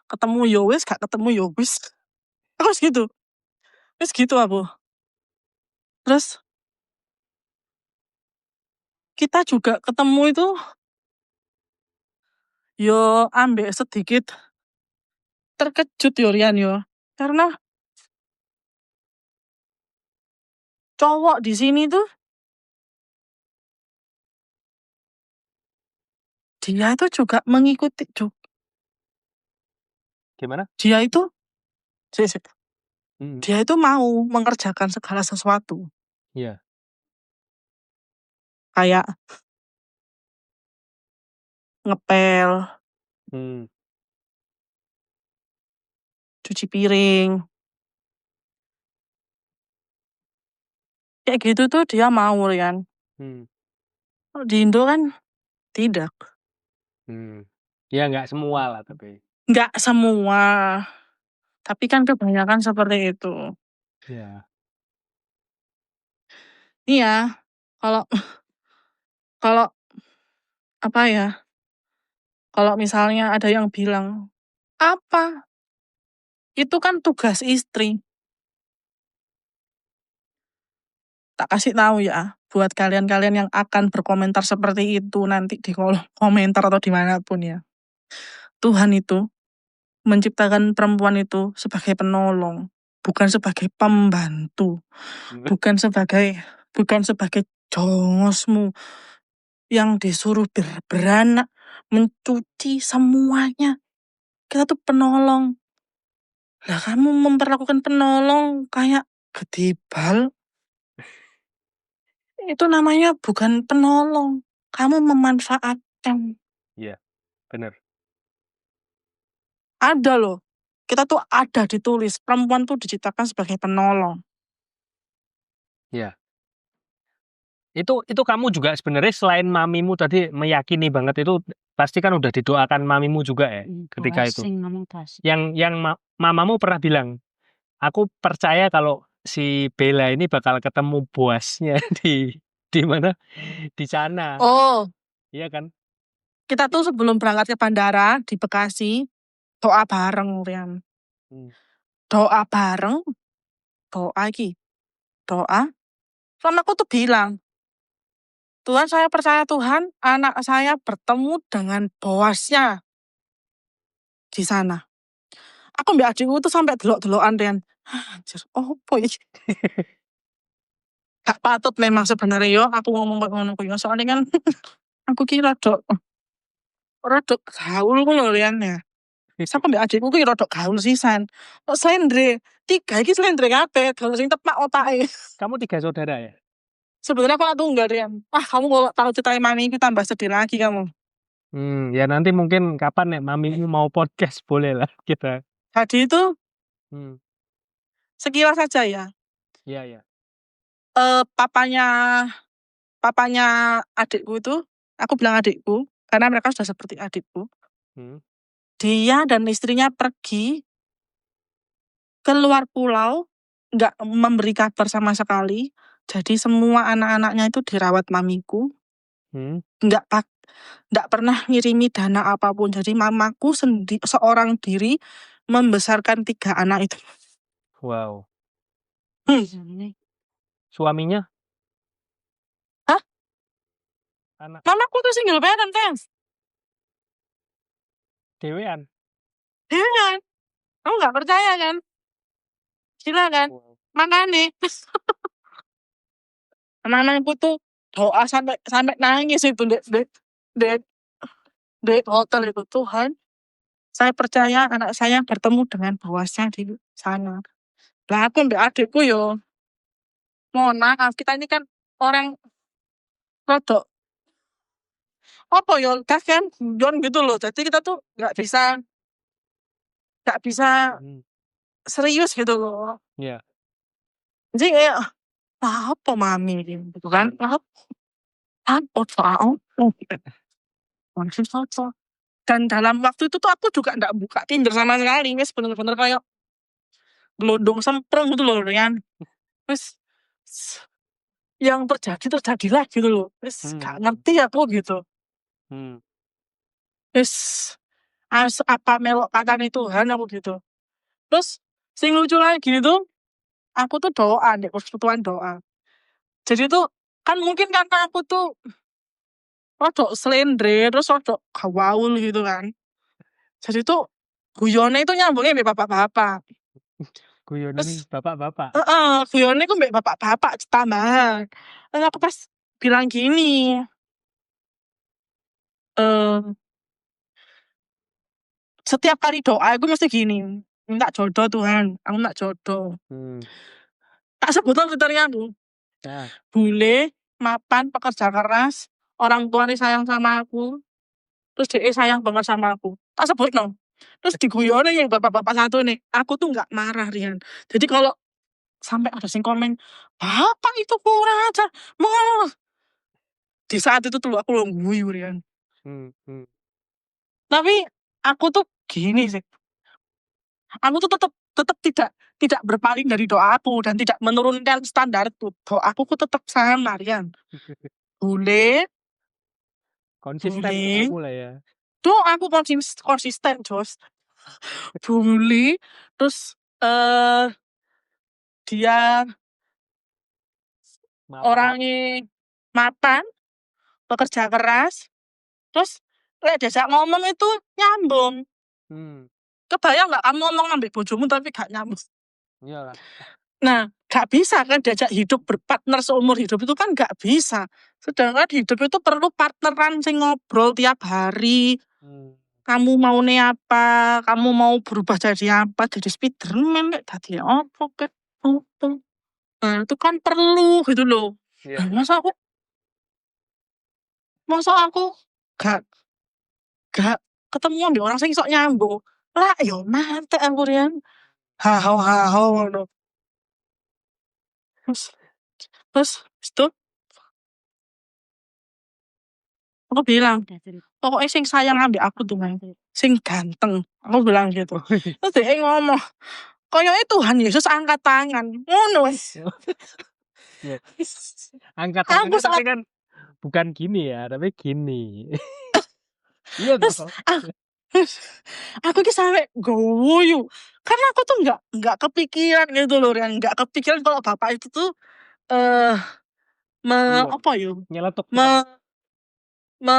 ketemu yo wis, gak ketemu yo wis. Aku wis gitu aku. Terus kita juga ketemu itu yo ambek sedikit terkejut yo Rian yo. Karena cowok di sini tuh dia itu juga mengikuti Gimana? dia itu Hmm. dia itu mau mengerjakan segala sesuatu. Iya. Kayak ngepel, Hmm. cuci piring. Kayak gitu tuh dia mau Rian. Hmm. Kalau di Indo kan tidak. Hmm. Ya nggak semua lah tapi. Nggak semua. Tapi kan kebanyakan seperti itu. Ya. Iya, kalau kalau apa ya? Kalau misalnya ada yang bilang, apa? Itu kan tugas istri. Tak kasih tahu ya, buat kalian-kalian yang akan berkomentar seperti itu nanti di kolom komentar atau dimanapun ya. Tuhan itu menciptakan perempuan itu sebagai penolong, bukan sebagai pembantu, bukan sebagai jongosmu yang disuruh beranak, mencuci semuanya. Kita tuh penolong. Lah kamu memperlakukan penolong kayak gedibal. Itu namanya bukan penolong. Kamu memanfaatkan. Iya, benar. Ada loh. Kita tuh ada ditulis. Perempuan tuh diciptakan sebagai penolong. Iya. Itu kamu juga sebenarnya selain mamimu tadi meyakini banget itu pasti kan udah didoakan mamimu juga ya ketika itu. Yang mamamu pernah bilang, aku percaya kalau si Bella ini bakal ketemu bosnya di mana? Di sana. Oh, Iya kan? kita tuh sebelum berangkat ke bandara di Bekasi, doa bareng, Rian. Hmm. Doa bareng, doa iki. Doa. Sama aku tuh bilang, Tuhan saya percaya Tuhan, anak saya bertemu dengan bosnya di sana. Aku mbak adikku tuh sampai delok-delokan, Rian. Anjir, opo iki? Gak patut memang sebenarnya yo aku ngomong kayak ngono kuwi. Soalnya kan aku kira rodok gaul ngono Rian ya. Sampe mbak adikku ki rodok gaul sisan. Kok slendre, 3 iki slendre kabeh, gaul sing tepak otake. Kamu 3 saudara ya? Sebenarnya aku gak tunggal Rian. Ah, kamu kalau tahu ceritanya mami itu tambah sedih lagi kamu. Ya nanti mungkin kapan nek mamimu mau podcast boleh lah kita. Jadi itu Hmm. sekilas saja ya. Iya, iya. Papanya adikku itu, aku bilang adikku karena mereka sudah seperti adikku. Hmm. Dia dan istrinya pergi ke luar pulau, nggak memberi kabar sama sekali. Jadi semua anak-anaknya itu dirawat mamiku, Hmm. nggak pernah ngirimi dana apapun. Jadi mamaku seorang diri membesarkan 3 anak itu. Wow. Hmm. Suaminya? Hah? Anak Mamaku tuh single parent, Tens. dewean. Iya kan? Kamu nggak percaya kan? Silakan. Wow. Makanya anak-anakku tuh doa sampai nangis itu di hotel itu. Tuhan, saya percaya anak saya bertemu dengan bosnya di sana. Lah aku mbak adikku yo, mohon maaf kita ini kan orang rodok apa yo, kan guyon gitu loh. Jadi kita tuh nggak bisa Hmm. serius gitu loh. Iya. Jadi kayak apa mami gitu kan? Apa apa? Dan dalam waktu itu tuh aku juga nggak buka Tinder sama sekali, wes bener-bener kayak gelondong semprong gitu loh, Rian. Wes yang terjadilah gitu loh. Wes gak Hmm. ngerti aku gitu. Hmm. Wes apa melok katanya Tuhan aku gitu. Terus sing lucu lagi itu aku tuh doa deh, persekutuan doa. Jadi tuh kan mungkin karena aku tuh rodok slendre terus rodok gawaul gitu kan. Jadi tuh guyone itu nyambungnya sama bapak-bapak. Guyonan Terus bapak-bapak. guyone ku mbek bapak-bapak tambahan. Terus aku pas bilang gini, eh setiap kali doa aku mesti gini, minta jodoh Tuhan, aku minta jodoh. Hmm. Tak sebutan kriteria aku. Nah, Bule, mapan, pekerja keras, orang tua nih sayang sama aku, terus dia sayang banget sama aku. Tak sebut no. Terus diguyone yang bapak-bapak satu nih, aku tuh nggak marah Rian. Jadi kalau sampai ada sing komen, bapak itu kurang ajar, mau di saat itu tuh aku lo guyu Rian. hmm. Hmm. Tapi aku tuh gini sih, aku tuh tetap tidak berpaling dari doaku dan tidak menurunkan standar tuh. Doaku tetap sama Rian. Boleh, Konsisten boleh. kamu lah ya. Tuh aku konsisten, Jos. Boleh. Terus dia Mapan. orangnya mapan, pekerja keras. Terus lek diajak ngomong itu nyambung. Hmm. Kebayang nggak kamu ngomong ngambil bojomu tapi gak nyambung? Iyalah. Nah, gak bisa kan diajak hidup berpartner seumur hidup itu kan gak bisa. Sedangkan hidup itu perlu partneran sing ngobrol tiap hari. Hmm. Kamu mau apa? Kamu mau berubah jadi apa? Jadi Spiderman kayak tadi apa kayak apa? Nah, itu kan perlu gitu loh. Iya. Nah, masa aku gak gak ketemu ambil orang sing sok nyambung. Lah, yo mate aku Rian. Hahau hahau ngono. Terus itu aku bilang, pokoknya sing sayang ambil aku tuh man, sing ganteng. Aku bilang gitu. Oh, iya. Terus dia ngomong, koyoke Tuhan Yesus angkat tangan. Ngono wis. Ya, angkat Aku tangannya tapi saat kan bukan gini ya, tapi gini. Iya terus toh? aku ki sampe guyu. Karena aku tuh nggak kepikiran gitu loh, Rian. Nggak kepikiran kalau bapak itu tuh eh Iya, apa ya? nyeletuk Me, tuh. me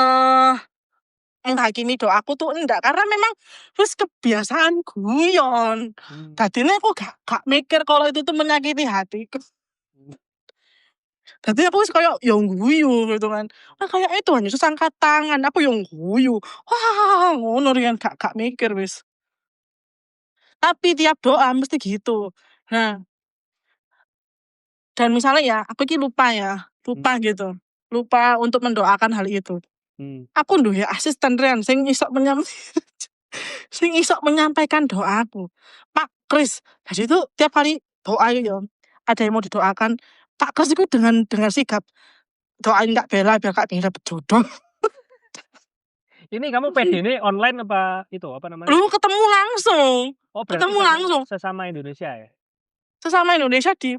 menghakimi doaku tuh enggak, karena memang wis kebiasaan guyon. Hmm. Tadinya aku gak mikir kalau itu tuh menyakiti hatiku. Tadi aku wis kayak yang guyu gitu kan. Nah, kayak itu Tuhan Yesus angkat tangan, aku yang guyu. Wah, ngono Rian, gak mikir wis. Tapi tiap doa mesti gitu. Nah, dan misalnya ya, aku ki lupa gitu. Lupa untuk mendoakan hal itu. Hmm. Aku duwe asisten Rian sing iso sing iso menyampaikan doaku. Pak Kris. Jadi itu tiap kali doa ya, ada yang mau didoakan, Pak Kris itu dengan sigap doain Kak Bella biar Kak Bella berjodoh. Ini kamu PD ini online apa itu apa namanya? Lu ketemu langsung. Oh, berarti Ketemu langsung. sesama Indonesia ya? Sesama Indonesia di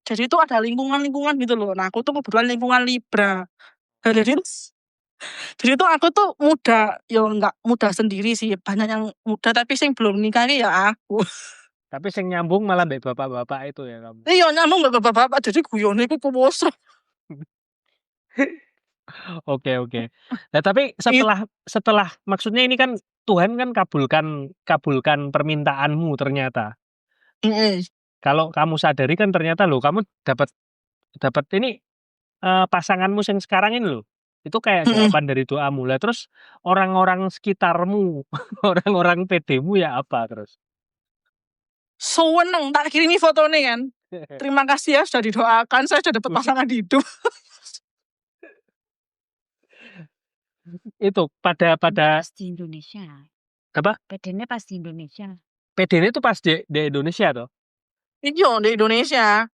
jadi itu ada lingkungan gitu loh. Nah, aku tuh kebetulan lingkungan Libra. Nah, jadi tuh aku tuh muda, ya enggak muda sendiri sih, banyak yang muda tapi sing belum nikah ya aku. Tapi sing nyambung malah mbek bapak-bapak itu ya kamu. Iya nyambung mbak bapak-bapak, jadi guyone iku kuwoso. Oke. Nah, tapi setelah maksudnya ini kan Tuhan kan kabulkan permintaanmu ternyata. Kalau kamu sadari kan ternyata loh kamu dapat ini pasanganmu yang sekarang ini loh. Itu kayak jawaban dari doamu. Lah terus orang-orang sekitarmu, orang-orang PD-mu ya apa terus? Seneng, tak kirimi fotonya kan. Terima kasih ya sudah didoakan, saya sudah dapat pasangan hidup. Itu pada Pas di Indonesia. apa? PD-nya pas di Indonesia. PD-nya itu pas di Indonesia toh? Iya di Indonesia.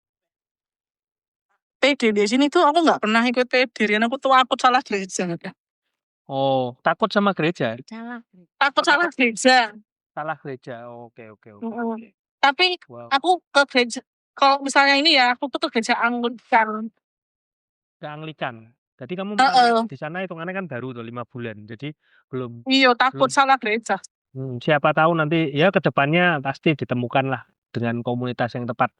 PD di sini tuh aku nggak pernah ikut PD, Rian. Aku tuh salah gereja. Oh, takut sama gereja? Salah. Takut salah gereja. Salah gereja. Oke. Tapi Wow. aku ke gereja, kalau misalnya ini ya, aku tuh ke gereja Anglikan. Ke Anglikan. Jadi kamu di sana hitungannya kan baru tuh 5 bulan. Jadi belum. Iya, takut salah gereja. Siapa tahu nanti ya ke depannya pasti ditemukan lah dengan komunitas yang tepat.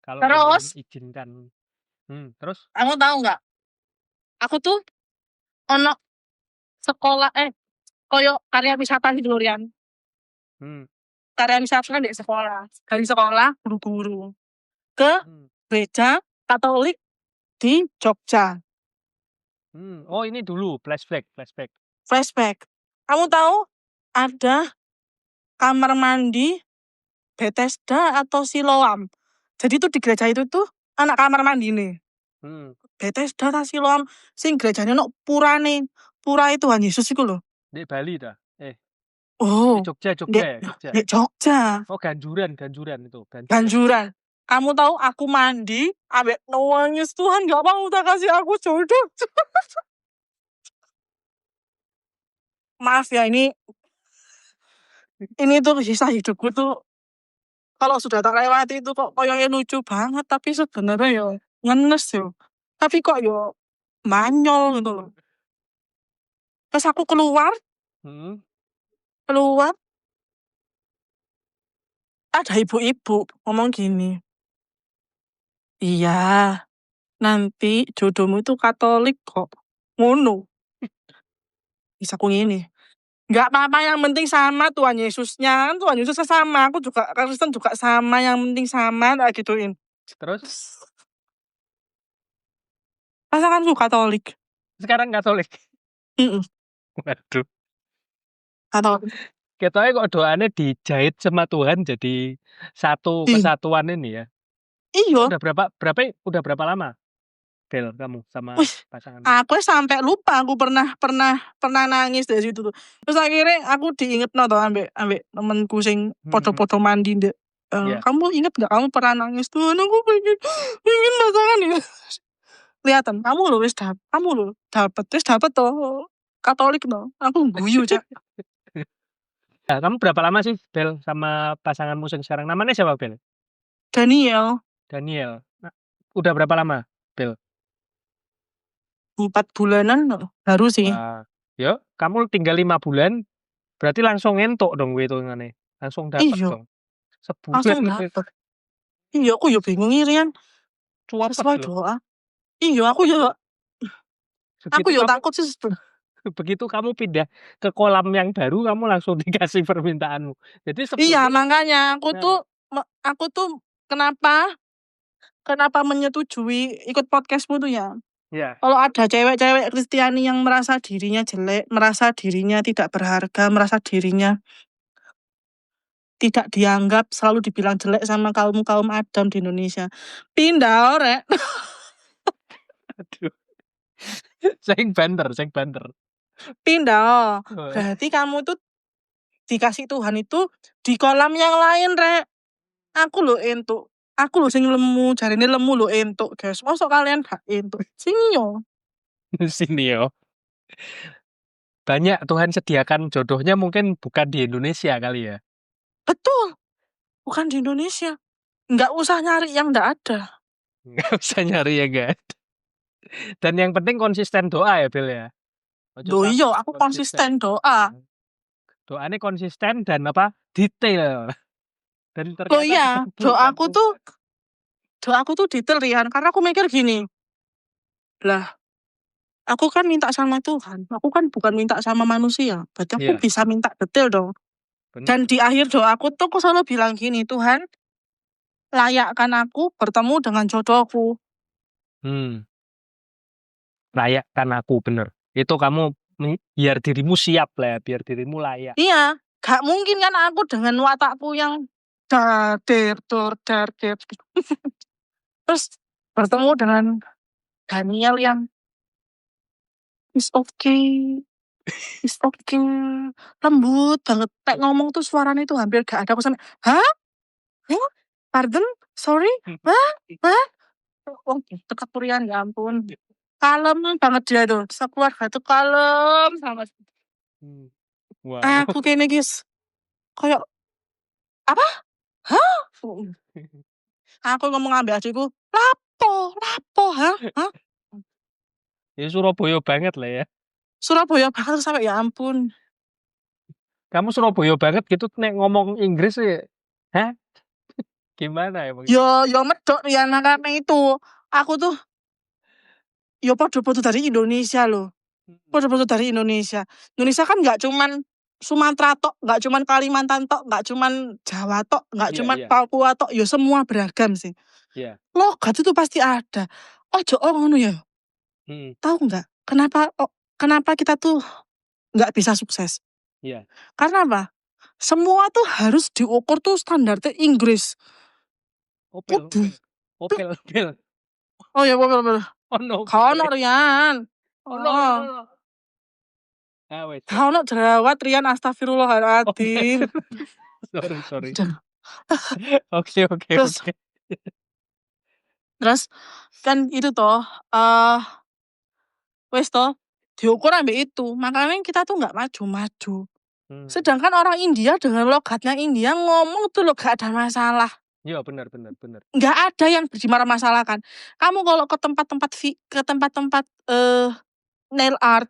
Kalau Terus, Tuhan izinkan. Terus? kamu tahu nggak? Aku tuh ono sekolah koyo karya wisata di Durian. Karya wisata di sekolah. Dari sekolah guru-guru ke gereja Katolik di Jogja. Oh ini dulu flashback. Kamu tahu ada kamar mandi Bethesda atau Siloam. Jadi itu di gereja itu tuh anak kamar mandi nih. Bethesda atau Siloam, sing gerejanya no purane. Pura itu Tuhan Yesus itu loh. Di Bali dah. Oh. Di Jogja. Di Jogja. Oh Ganjuran itu. Ganjuran. Kamu tahu aku mandi, ambek nangis, Tuhan gak mau tak kasih aku jodoh. Maaf ya, ini tuh kisah hidupku tuh kalau sudah tak lewati itu kok kayaknya lucu banget, tapi sebenarnya ya ngenes ya. Tapi kok ya manyol gitu loh. Pas aku keluar ada ibu-ibu ngomong gini, iya nanti jodohmu itu Katolik kok. Ngono. Bisa aku gini. Nggak apa-apa, yang penting sama Tuhan Yesusnya. Tuhan Yesusnya sama. Aku juga Kristen juga sama. Yang penting sama. Tak gituin. Terus? Pasanganku Katolik. Sekarang Katolik? Waduh. Katolik. Ketoknya kok doanya dijahit sama Tuhan jadi satu kesatuan ini ya? Iya. Udah berapa lama? Bel kamu sama pasangan? Aku sampai lupa aku pernah nangis dari situ tuh. Terus akhirnya aku diinget tuh ambek temenku sing foto-foto mandi deh. Kamu inget gak kamu pernah nangis tuh? Aku pengen pasangan ya. Kelihatan kamu loh dapet tuh Katolik tuh. Aku guyu Cak. Kamu berapa lama sih, Bel, sama pasanganmu yang sekarang? Namanya siapa, Bel? Daniel, Daniel. Nah, udah berapa lama, Bel? 4 bulanan loh, baru sih. Wah, yo, kamu tinggal 5 bulan, berarti langsung entuk dong hitungannya. Langsung dapat Iya, dong. Sebulan langsung dapet. Iya, aku ya bingung Rian. cuapet Sesuai loh. doa. Iya, aku ya Begitu kamu takut sih. begitu kamu pindah ke kolam yang baru, kamu langsung dikasih permintaanmu. Jadi Iya, sebelumnya makanya nah, aku tuh kenapa menyetujui ikut podcastmu tuh ya. ya. Kalau ada cewek-cewek Kristiani yang merasa dirinya jelek, merasa dirinya tidak berharga, merasa dirinya tidak dianggap, selalu dibilang jelek sama kaum Adam di Indonesia. Pindah, orek. Aduh. Sing banter. Pindah. Oh, Berarti kamu tuh dikasih Tuhan itu di kolam yang lain, Rek. Aku lo entuk. Aku lo sing lemu, jarine lemu lo entuk, guys. Mosok kalian gak entuk. Sini yo. sini yo. Banyak Tuhan sediakan jodohnya mungkin bukan di Indonesia kali ya. Betul. Bukan di Indonesia. Nggak usah nyari yang nggak ada. Nggak usah nyari ya, guys. Dan yang penting konsisten doa ya, Bel ya. Ojo Loh sampai iya, aku konsisten doa. Doanya konsisten dan apa? Detail. Dan Loh ternyata iya, dikabulkan doaku tuh detail Rian. Karena aku mikir gini. Lah, aku kan minta sama Tuhan. Aku kan bukan minta sama manusia. Berarti aku Iya, bisa minta detail dong. benar. Dan di akhir doaku tuh aku selalu bilang gini, Tuhan, layakkan aku bertemu dengan jodohku. Layakkan aku, bener. Itu kamu biar dirimu siap lah ya, biar dirimu layak. Iya, gak mungkin kan aku dengan watakku yang darder. Terus bertemu dengan Daniel yang is okay, lembut banget. Kayak ngomong tuh suaranya itu hampir gak ada. Aku sampai, hah? Pardon? Sorry? Hah? Oh, dekat Purian, ya ampun. Kalem banget dia tuh. Sekeluarga tuh kalem banget. Wow. Aku kayaknya guys, kayak apa? Hah? Aku ngomong ambil adikku, lapo, hah? Ya Surabaya banget lah ya. Surabaya banget sampai ya ampun. Kamu Surabaya banget gitu nek ngomong Inggris sih. Hah? Gimana ya? Yo medok ya, nah karena itu aku tuh yo podo-podo dari Indonesia loh. Podo-podo dari Indonesia. Indonesia kan nggak cuman Sumatera tok, nggak cuman Kalimantan tok, nggak cuman Jawa tok, nggak Iya, cuman iya. Papua tok, yo semua beragam sih. Iya. Logat itu pasti ada. Ojo ngono ya. Tahu nggak? Kenapa kita tuh nggak bisa sukses? Iya. Karena apa? Semua tuh harus diukur tuh standarnya Inggris. Opel. Oh ya, bener. Oh no. Kono Rian. Oh no. Ah, wait. Kono jerawat Rian, astagfirullahaladzim. Sorry. Oke. Terus kan itu toh, wes toh diukur ambek itu. Makanya kita tuh nggak maju-maju. Sedangkan orang India dengan logatnya India ngomong tuh lo gak ada masalah. Iya, benar. Nggak ada yang dimasalahkan. Kamu kalau ke tempat-tempat nail art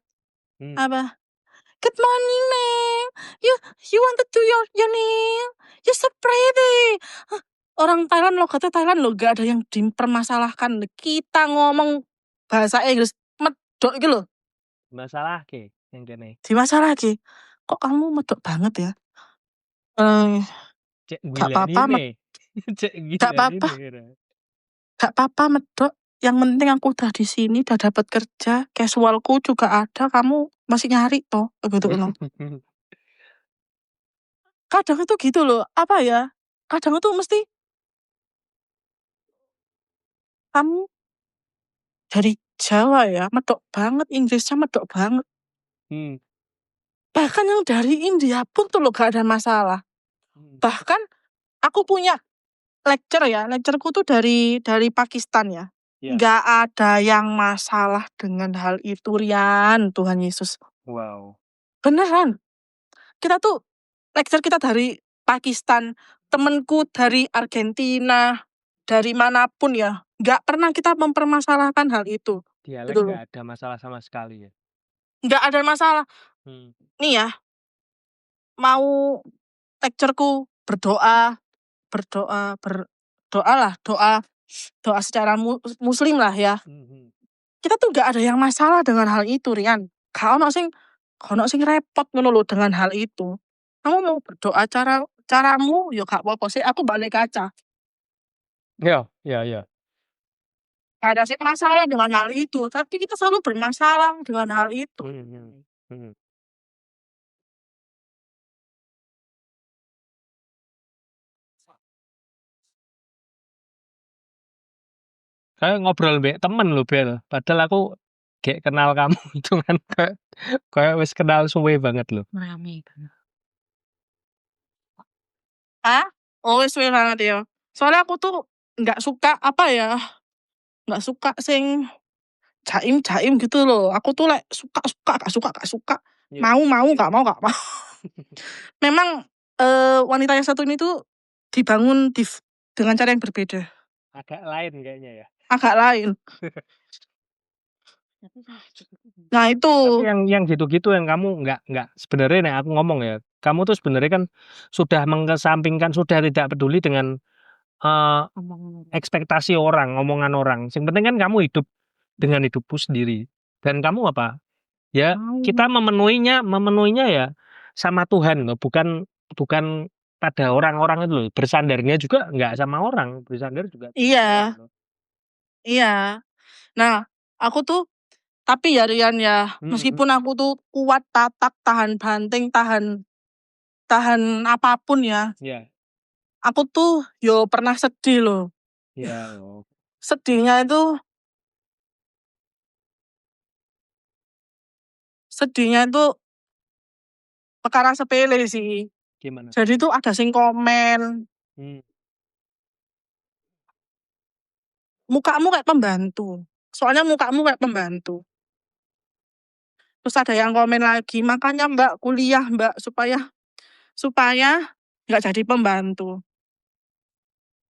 apa? Good morning, ma'am. You want to do your nail? You so pretty. Hah, orang Thailand logatnya Thailand lo gak ada yang dipermasalahkan. Kita ngomong bahasa Inggris medok gitu loh. Masalah ke yang kene. Dimasalah lagi. Kok kamu medok banget ya? Gak apa-apa. Gak apa-apa medok. Yang penting aku udah di sini, udah dapat kerja, casualku juga ada, kamu masih nyari toh, begitu loh. Kadang itu gitu loh, apa ya? Kadang itu mesti kamu dari Jawa ya, medok banget, Inggrisnya medok banget. Bahkan yang dari India pun tuh loh gak ada masalah. Bahkan aku punya lectureku tuh dari Pakistan ya. Gak ada yang masalah dengan hal itu, Rian, Tuhan Yesus. Wow. Beneran. Kita tuh lecture kita dari Pakistan, temenku dari Argentina, dari manapun ya, nggak pernah kita mempermasalahkan hal itu, Dialek gitu loh. nggak ada masalah sama sekali ya? Nggak ada masalah. Hmm. Nih ya, mau lectureku berdoa lah, doa secara muslim lah ya. Mhm. Kita tuh nggak ada yang masalah dengan hal itu, Rian. Gak ono sing repot ngono lho dengan hal itu. Kamu mau berdoa caramu, ya gak apa-apa sih. Aku balik kaca. Ya, ya. Gak ada sih masalah dengan hal itu. Tapi kita selalu bermasalah dengan hal itu. Mhm. Kayak ngobrol mbek temen lho, Bel. Padahal aku kayak kenal kamu itu kan kayak wis kenal suwe banget lho. Rame banget. Ah? Oh, wis banget ya. Soalnya aku tuh nggak suka nggak suka sing jaim gitu loh. Aku tuh suka gak suka. Iya. Mau gak mau. Memang wanita yang satu ini tuh dibangun dengan cara yang berbeda. Agak lain kayaknya ya. Agak lain. Nah itu. Tapi yang gitu-gitu yang kamu nggak sebenarnya nih aku ngomong ya. Kamu tuh sebenarnya kan sudah mengesampingkan, sudah tidak peduli dengan ekspektasi orang, omongan orang. Yang penting kan kamu hidup dengan hidupmu sendiri. Dan kamu apa? Ya kita memenuhinya ya sama Tuhan loh, bukan pada orang-orang itu loh. Bersandarnya juga nggak sama orang, bersandar juga sama Iya. Tuhan loh. Iya. Nah, aku tuh tapi ya Rian ya, meskipun aku tuh kuat tatak, tahan banting, tahan apapun ya. Iya. Aku tuh yo pernah sedih loh. Iya. Sedihnya itu perkara sepele sih. Gimana? Jadi tuh ada sing komen, mukamu kayak pembantu. Soalnya mukamu kayak pembantu. Terus ada yang komen lagi, makanya Mbak kuliah Mbak supaya nggak jadi pembantu.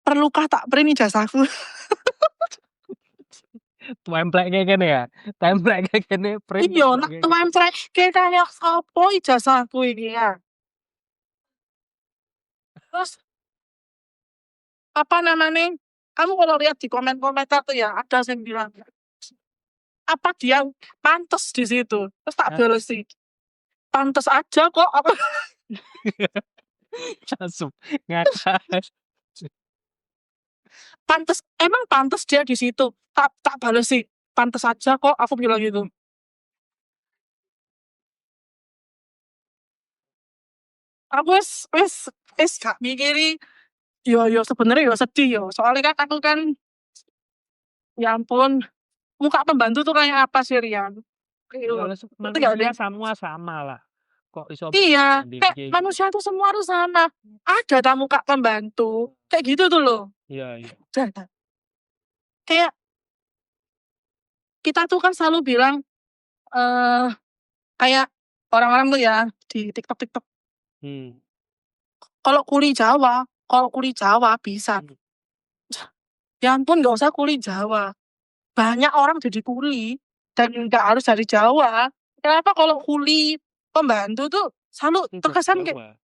Perlukah tak print ijazahku? Template kayak gini ya. Template kayak gini print. Iya, nak template kayak sopo ijazahku ini ya. Terus apa namanya? Kamu kalau lihat di komen-komentar tuh ya, ada yang bilang apa dia pantas di situ. Terus tak balas sih. Pantas aja kok. Apa langsung ngakak. emang pantas dia di situ. Tak balas sih. Pantas aja kok, aku bilang gitu. Aku wis gak mikiri. Yo sebenarnya yo sedih yo. Soalnya kan aku kan ya ampun, muka pembantu tuh kayak apa sih Rian? Manusia semua sama lah. Kok iso Iya, banding kayak gitu. manusia tuh semua harus sama. Ada tamu kak pembantu, kayak gitu tuh loh. Iya. Kayak kita tuh kan selalu bilang, kayak orang-orang tuh ya di TikTok. Kalau kuli Jawa bisa. Ya ampun, nggak usah kuli Jawa. Banyak orang jadi kuli dan nggak harus dari Jawa. Kenapa kalau kuli pembantu tuh selalu terkesan kayak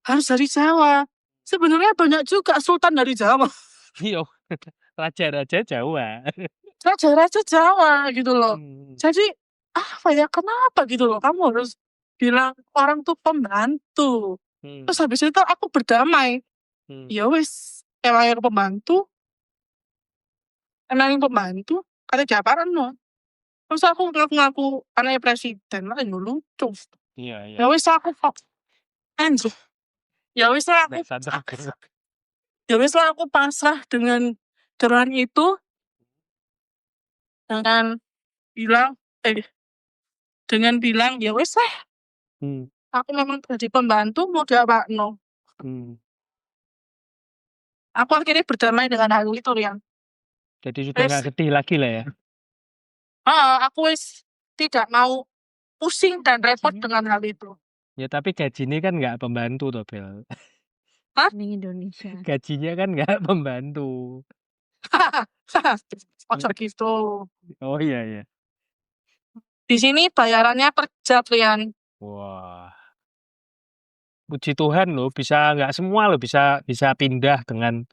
harus dari Jawa? Sebenarnya banyak juga sultan dari Jawa. Iya, raja-raja Jawa. Raja-raja Jawa gitu loh. Jadi apa ya, kenapa gitu loh kamu harus bilang orang tuh pembantu. Terus habis itu aku berdamai. Ya wis, emang yang pembantu kata jabaran no. Terus aku ngaku anaknya presiden lah, yang lucu. Iya. Ya wis aku kok anjir. Ya wis lah aku pasrah dengan itu, dengan bilang ya wis lah. Aku memang jadi pembantu, mau diapakno. Aku akhirnya berdamai dengan hal itu, Rian. Jadi sudah nggak sedih lagi lah ya. Aku wis tidak mau pusing dan repot dengan hal itu. Ya tapi gajinya kan nggak pembantu toh, Bel. Ning Indonesia. Gajinya kan nggak pembantu. Ojo gitu. Oh iya ya. Di sini bayarannya per jam, Rian. Wah, puji Tuhan loh, bisa nggak semua loh bisa bisa pindah dengan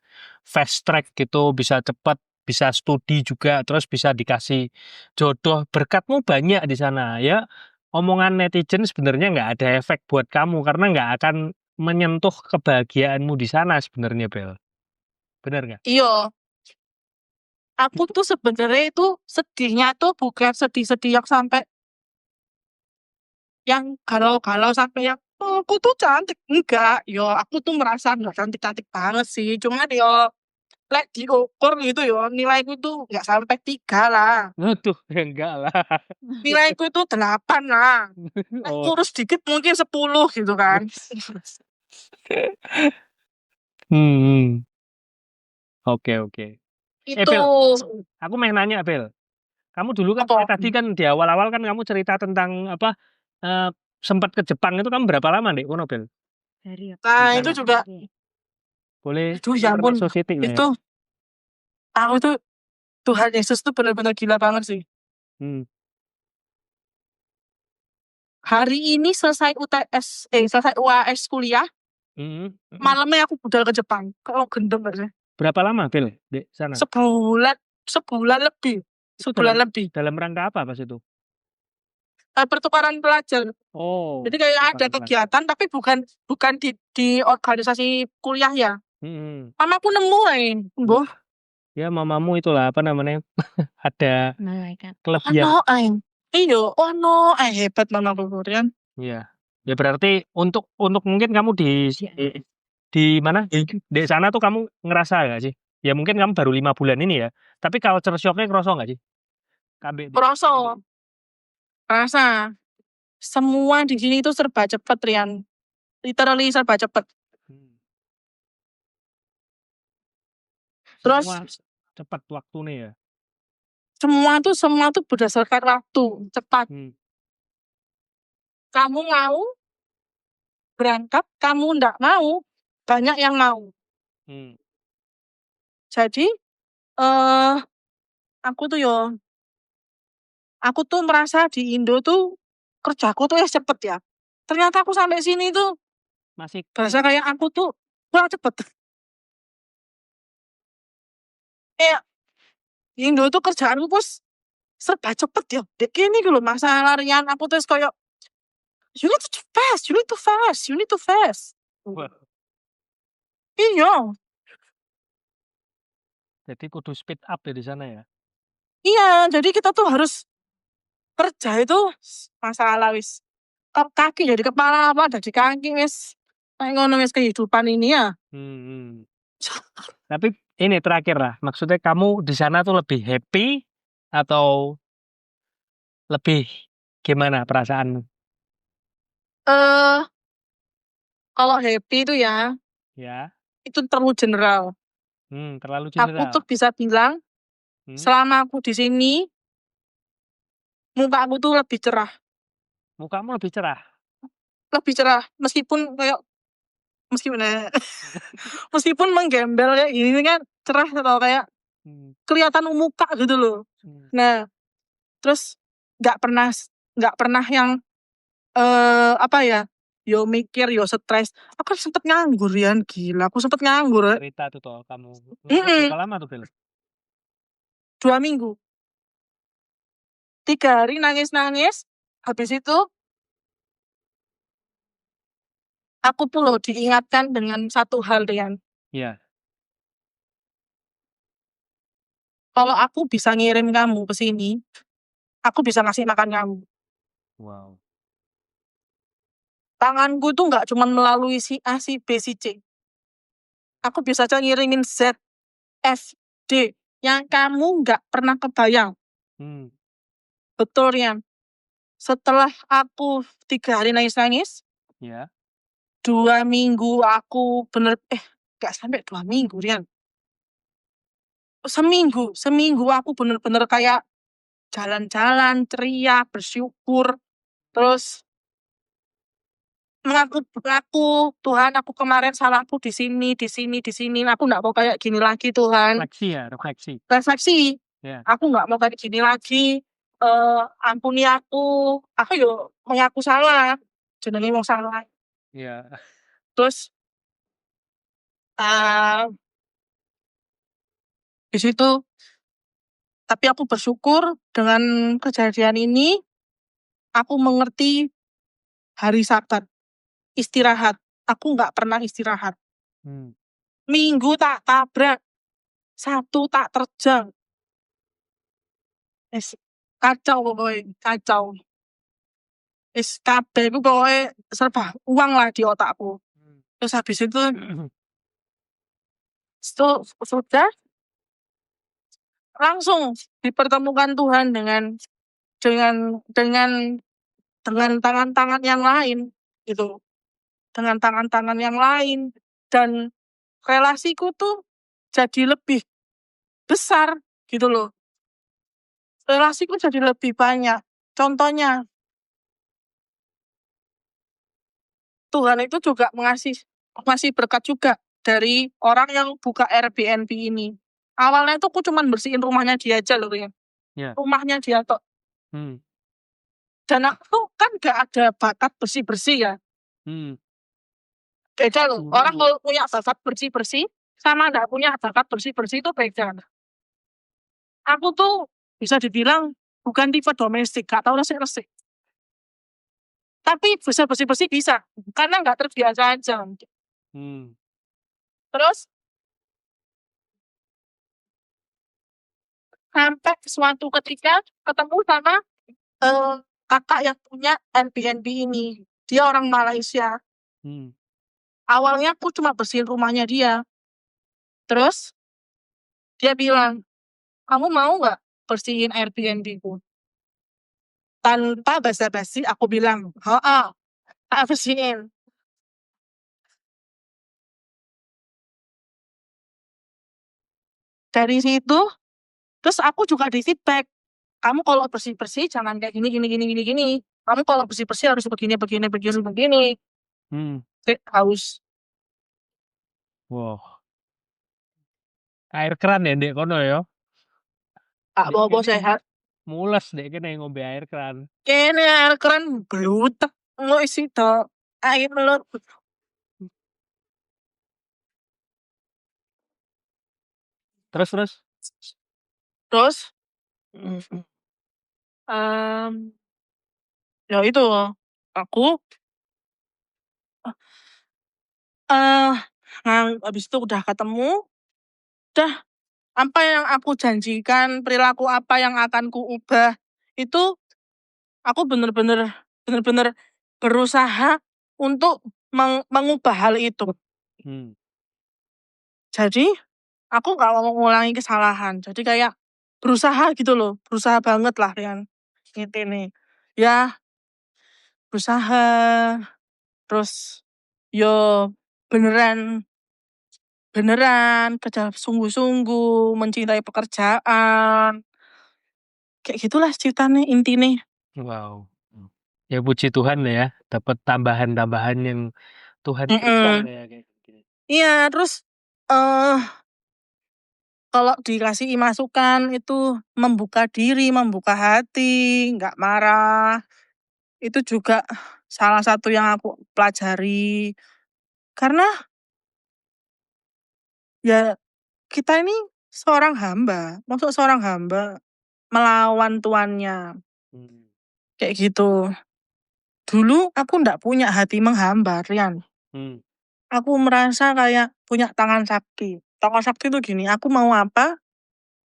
fast track gitu, bisa cepat, bisa studi juga, terus bisa dikasih jodoh. Berkatmu banyak di sana ya. Omongan netizen sebenarnya nggak ada efek buat kamu karena nggak akan menyentuh kebahagiaanmu di sana sebenarnya, Bel. Bener nggak? Iya, aku tuh sebenarnya itu sedihnya tuh bukan sedih-sedih yang sampai yang galau-galau sampai yang "Oh, aku tuh cantik." Enggak, yo aku tuh merasa nggak cantik-cantik banget sih. Cuman yo lek diukur gitu yo nilaiku tuh nggak sampai 3 lah. Waduh, ya enggak lah. Nilaiku itu 8 lah. Lek Oh, kurus dikit mungkin 10 gitu kan. hmm, oke oke. Itu Bel, aku mau nanya, Bel. Kamu dulu kan apa? tadi kan di awal-awal kan kamu cerita tentang apa sempat ke Jepang itu kamu berapa lama, Dek? Kono, Bel? Dari apa? Nah, Di itu sana. juga Boleh aduh ya ampun, intermezzo sithik lah ya. itu aku tuh Tuhan Yesus tuh benar-benar gila banget sih. Hmm. Hari ini selesai selesai UAS kuliah, Mhm, mhm. malamnya aku budal ke Jepang. Kalau gendeng gak sih? Berapa lama, Bel, di sana? Sebulan, sebulan lebih, Itu sebulan lebih. dalam rangka apa pas itu? Pertukaran pelajar. Oh, Jadi kayak ada pertukaran pelajar. kegiatan tapi bukan bukan di organisasi kuliah ya. Mhm. Mamaku nemu boh. Ya mamamu itulah apa namanya ada Malaikat. kelebihan. Ono aing. Iyo, ono hebat mamaku Rian. Iya. Ya berarti untuk mungkin kamu di mana? Di sana tuh kamu ngerasa nggak sih? Ya mungkin kamu baru 5 bulan ini ya. Tapi culture shock-nya kerasa nggak sih? KB. Kroso, rasa semua di sini itu serba cepet Rian. Literally serba cepet. Hmm. Terus Semua cepat waktunya ya. semua tuh berdasarkan waktu, cepat. Hmm. Kamu mau berangkat, kamu ndak mau, banyak yang mau. Hmm. Jadi eh aku tuh merasa di Indo tuh kerjaku tuh cepet ya. Ternyata aku sampai sini tuh Masih berasa kayak aku tuh kurang cepet. Kayak di Indo tuh kerjaanku terus serba cepet ya. Dek ini gitu loh masalah Rian aku terus kayak you need to fast, you need to fast, you need to fast. wah, Iya, jadi kudu speed up ya di sana ya. iya. Jadi kita tuh harus kerja itu masalah wis kaki jadi kepala apa jadi kaki wis kayak ngono wis kehidupan ini ya. Hmm. Tapi ini terakhir lah, maksudnya kamu di sana tuh lebih happy atau lebih gimana perasaanmu? Eh kalau happy itu ya Ya, itu terlalu general. terlalu Aku general. tuh bisa bilang Hmm, selama aku di sini muka aku tuh mukamu lebih cerah. lebih cerah meskipun kayak meskipun meskipun menggembel kayak gini kan cerah atau kayak Hmm, kelihatan muka gitu loh. hmm. Nah, terus nggak pernah nggak pernah yang apa ya? Yo mikir, yo stres. Aku kan sempet nganggur ya, gila. Aku sempet nganggur. Cerita tuh toh kamu. Nganggur Mm-mm, berapa lama tuh, Bel? 2 minggu. 3 hari nangis-nangis. Habis itu aku tuh loh diingatkan dengan satu hal Rian. Iya. Kalau aku bisa ngirim kamu ke sini, aku bisa ngasih makan kamu. Wow. Tanganku tuh nggak cuma melalui si A, si B, si C. Aku bisa aja ngirimin Z, F, D yang kamu nggak pernah kebayang. Hmm, Betul Rian. Setelah aku 3 hari nangis-nangis, ya. 2 minggu aku nggak sampai 2 minggu Rian. Seminggu aku bener-bener kayak jalan-jalan, ceria, bersyukur, terus mengaku, Tuhan aku kemarin salahku di sini, aku nggak mau kayak gini lagi Tuhan. Refleksi. Refleksi, Ya. aku nggak mau kayak gini lagi. Ampuni aku yo mengaku salah, jenenge wong salah. Ya. Terus di situ, tapi aku bersyukur dengan kejadian ini, aku mengerti hari Sabat, istirahat. Aku nggak pernah istirahat. Minggu tak tabrak, Sabtu tak terjang. Kacau pokoknya, kacau. Kabeh itu pokoknya serba uang lah di otakku. Terus habis itu sudah langsung dipertemukan Tuhan dengan tangan-tangan yang lain gitu. Dengan tangan-tangan yang lain, dan relasiku tuh jadi lebih besar gitu loh. Relasiku jadi lebih banyak. Contohnya, Tuhan itu juga ngasih berkat juga dari orang yang buka Airbnb ini. Awalnya tuh aku cuman bersihin rumahnya dia aja loh ya. Ya. Rumahnya dia tuh. Dan aku tuh kan gak ada bakat bersih-bersih ya. Beda loh. Orang kalau punya bakat bersih-bersih sama gak punya bakat bersih-bersih itu beda. Aku tuh bisa dibilang bukan tipe domestik, gak tahu resik-resik. Tapi bisa bersih-bersih bisa, karena gak terbiasa aja. Terus sampai suatu ketika ketemu sama kakak yang punya Airbnb ini. Dia orang Malaysia. Awalnya aku cuma bersihin rumahnya dia. Terus dia bilang, kamu mau nggak bersihin Airbnb-ku? Tanpa basa-basi aku bilang, tak bersihin. Dari situ, terus aku juga di feedback. Kamu kalau bersih-bersih jangan kayak gini. Kamu kalau bersih-bersih harus begini. Haus. Wow. Air keran ya ndek kono ya. Bawa sehat. Mules dek kene ngombe air keran. Kene air keran blutek mau isi to. Air melur. Terus ya itu aku habis itu udah ketemu, udah apa yang aku janjikan, perilaku apa yang akan kuubah, itu aku bener-bener berusaha untuk mengubah hal itu. Jadi aku gak mau mengulangi kesalahan. Jadi kayak berusaha gitu loh, berusaha banget lah Rian. Gitu nih. Ya, berusaha. Terus yo beneran kerja sungguh-sungguh, mencintai pekerjaan. Kayak gitulah ceritanya intinya. Wow. Ya puji Tuhan ya, dapat tambahan-tambahan yang Tuhan berikan ya kayak gini. Iya, terus kalau dikasih masukan itu membuka diri, membuka hati, nggak marah. Itu juga salah satu yang aku pelajari. Karena ya kita ini seorang hamba, maksud seorang hamba melawan tuannya. Kayak gitu. Dulu aku nggak punya hati menghamba, Rian. Aku merasa kayak punya tangan sakti. Tangan sakti itu gini, aku mau apa,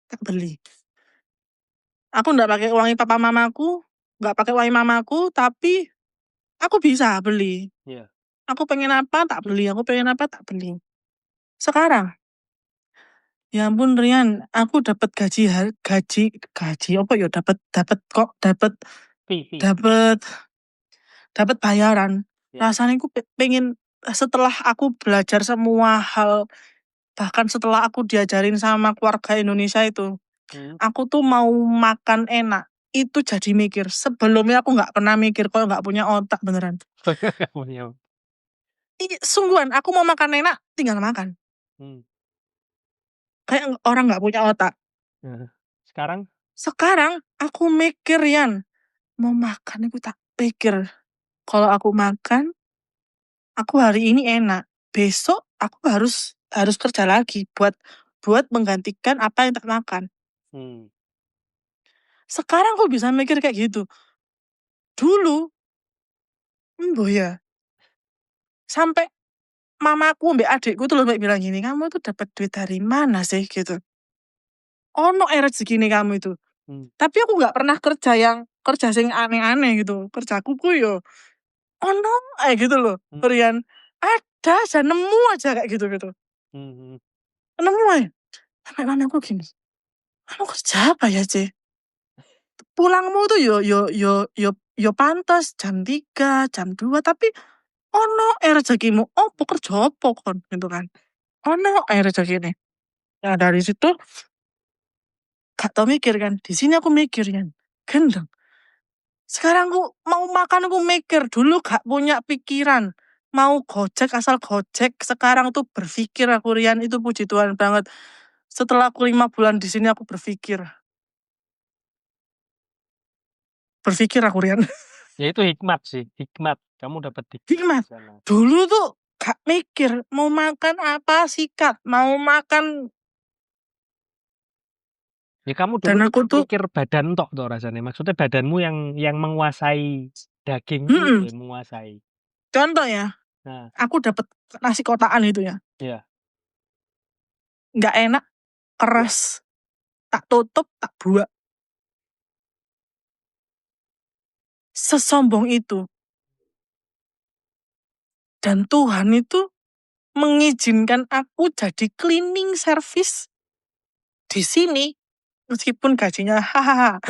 tak beli. Aku nggak pakai uangin papa mamaku, nggak pakai uangin mamaku, tapi aku bisa beli. Iya. Aku pengen apa, tak beli. Sekarang, ya ampun Rian, aku dapat gaji apa ya, dapat bayaran. Ya. Rasanya aku pengen, setelah aku belajar semua hal, bahkan setelah aku diajarin sama keluarga Indonesia itu, aku tuh mau makan enak. Itu jadi mikir. Sebelumnya aku nggak pernah mikir kalau nggak punya otak beneran. Sungguhan aku mau makan enak tinggal makan. Hmm. Kayak orang nggak punya otak. Nah, sekarang Sekarang aku mikir Yan, mau makan aku tak pikir. Kalau aku makan, aku hari ini enak. Besok aku harus kerja lagi buat menggantikan apa yang tak makan. hmm. Sekarang aku bisa mikir kayak gitu. Dulu, ya, sampai mamaku mbak adikku tuh loh mbak bilang gini, kamu tuh dapat duit dari mana sih gitu. Ono rezeki nih kamu itu. Hmm. Tapi aku nggak pernah kerja sing aneh-aneh gitu. Kerjaku ku yo ono gitu loh. Hmm. Rian ada aja nemu aja kayak gitu. Hmm. Nemu aja. Sampai mamaku gini, kamu kerja apa ya C? Pulangmu tuh yo pantas jam 3, jam 2, tapi ono rezekimu. Opo kerja apa kon gitu kan. Ono rezeki ini. Nah dari situ gak tau mikir kan. Di sini aku mikir kan. Gendeng. Sekarang aku mau makan aku mikir. Dulu gak punya pikiran. Mau gojek asal gojek. Sekarang tuh berpikir aku Rian. Itu puji Tuhan banget. Setelah aku 5 bulan di sini aku berpikir. Berpikir aku Rian. Ya itu hikmat sih, hikmat. Kamu dapat Hikmat. di sana. Dulu tuh gak mikir. Mau makan apa sikat. Mau makan. Ya kamu Dan dulu aku tuh. mikir badan tok tuh rasanya. Maksudnya badanmu yang menguasai dagingmu yang menguasai. Contoh ya. Nah, Aku dapat nasi kotaan itu ya. ya. Nggak enak. Keras. Tak tutup. Tak buat. Sesombong itu. Dan Tuhan itu mengizinkan aku jadi cleaning service di sini. Meskipun gajinya hahaha.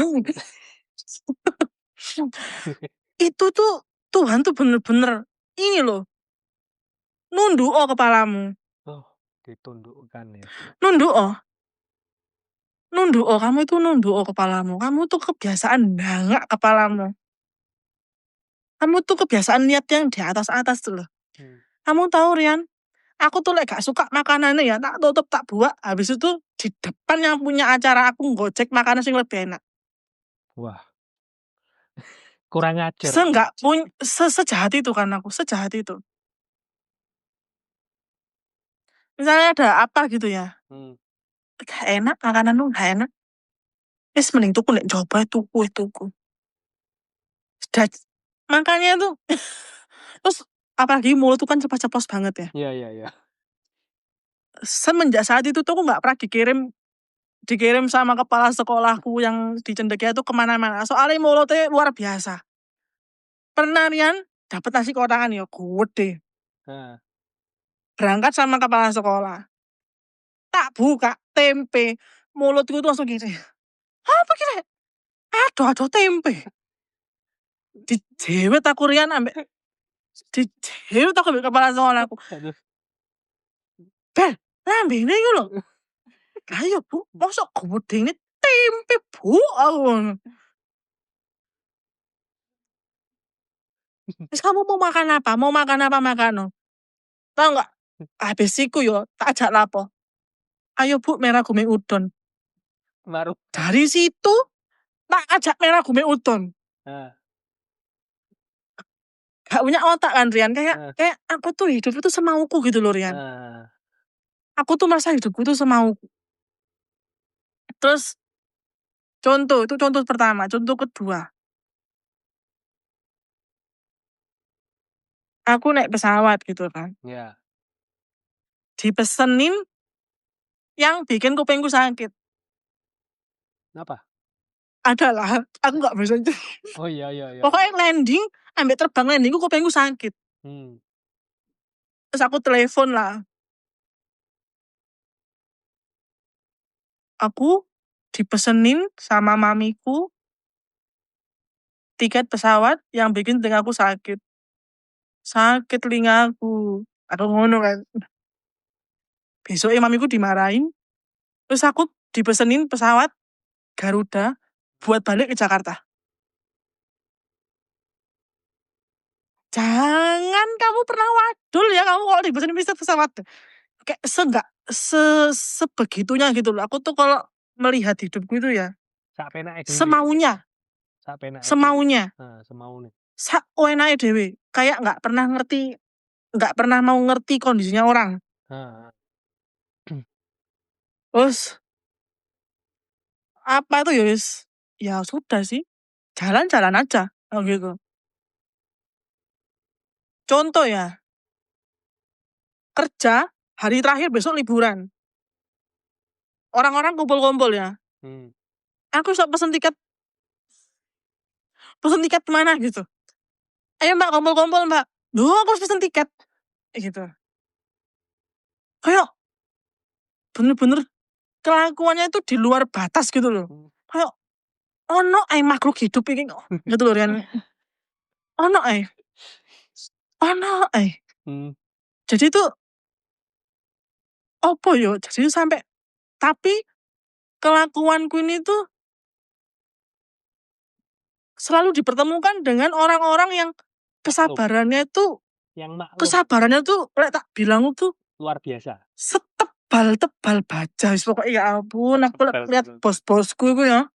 Itu tuh Tuhan tuh bener-bener ini loh. Nunduk kepalamu. Oh, ditundukkan ya. Nunduk kamu itu nunduk kepalamu. Kamu tuh kebiasaan nangak kepalamu. Kamu tuh kebiasaan lihat yang di atas-atas tuh loh. Kamu tahu Rian, aku tuh gak suka makanannya ya, tak tutup tak buat. Habis itu di depan yang punya acara aku ngojek makanan yang lebih enak. Wah. Kurang ajar. Sejahat itu kan aku, sejahat itu. Misalnya ada apa gitu ya. Gak enak makanan lu, gak enak. Mending tuku nek coba tuku. Makanya tuh terus apalagi mulut tuh kan ceplos banget ya. Iya. Semenjak saat itu tuh aku gak pernah dikirim sama kepala sekolahku yang di Cendekia tuh kemana-mana. Soalnya mulutnya luar biasa. Pernah Rian dapat nasi kotaan ya gede. Berangkat sama kepala sekolah. Tak buka tempe. Mulutku tuh langsung gini. Apa kira? Aduh tempe. Dijewet aku Rian ambek. Dijewet aku ambek kepala sekolahku. Bel, lambe ini lho. Ayo bu, mosok gede ini tempe bu. Terus kamu mau makan apa? Makan no. Tahu nggak? Habis iku yo tak ajak lapo. Ayo bu, merah gumi udon. Baru. Dari situ tak ajak merah gumi udon. Gak punya otak kan Rian. Kayak aku tuh hidup itu semauku gitu loh Rian. Aku tuh merasa hidupku itu semauku. Terus itu contoh pertama. Contoh kedua. Aku naik pesawat gitu kan. Iya. Dipesenin yang bikin kupingku sakit. Kenapa? Adalah, aku gak bisa. Oh iya. Pokoknya landing, ambek terbang landingku kupingku sakit. Terus aku telepon lah. Aku dipesenin sama mamiku tiket pesawat yang bikin telingaku sakit. Sakit telingaku. Aku ngono kan. Besoknya mamiku dimarahin. Terus aku dipesenin pesawat Garuda buat balik ke Jakarta. Jangan kamu pernah wadul ya, kamu kalau dibosan pesawat. Kayak sebegitunya gitu loh. Aku tuh kalau melihat hidupku itu ya Sak penake dhewe. semaunya, Sak penake. semaunya, Semaune. sak enake dhewe. Kayak nggak pernah mau ngerti kondisinya orang. Heeh. Terus apa tuh ya wis, ya sudah sih, jalan-jalan aja gitu. Contoh ya, kerja hari terakhir besok liburan. Orang-orang kumpul-kumpul ya. Aku sok pesen tiket kemana gitu. Ayo mbak kumpul-kumpul mbak. Loh aku harus pesen tiket. Gitu. Kayak bener-bener kelakuannya itu di luar batas gitu loh. Kayak ono makhluk hidup ini gitu loh Rian. Ono Jadi itu apa yo? Jadi sampai tapi kelakuanku ini tuh selalu dipertemukan dengan orang-orang yang kesabarannya tuh lek tak bilang tuh luar biasa. Setebal-tebal baja wis pokoknya ya ampun aku lihat bos-bosku itu ya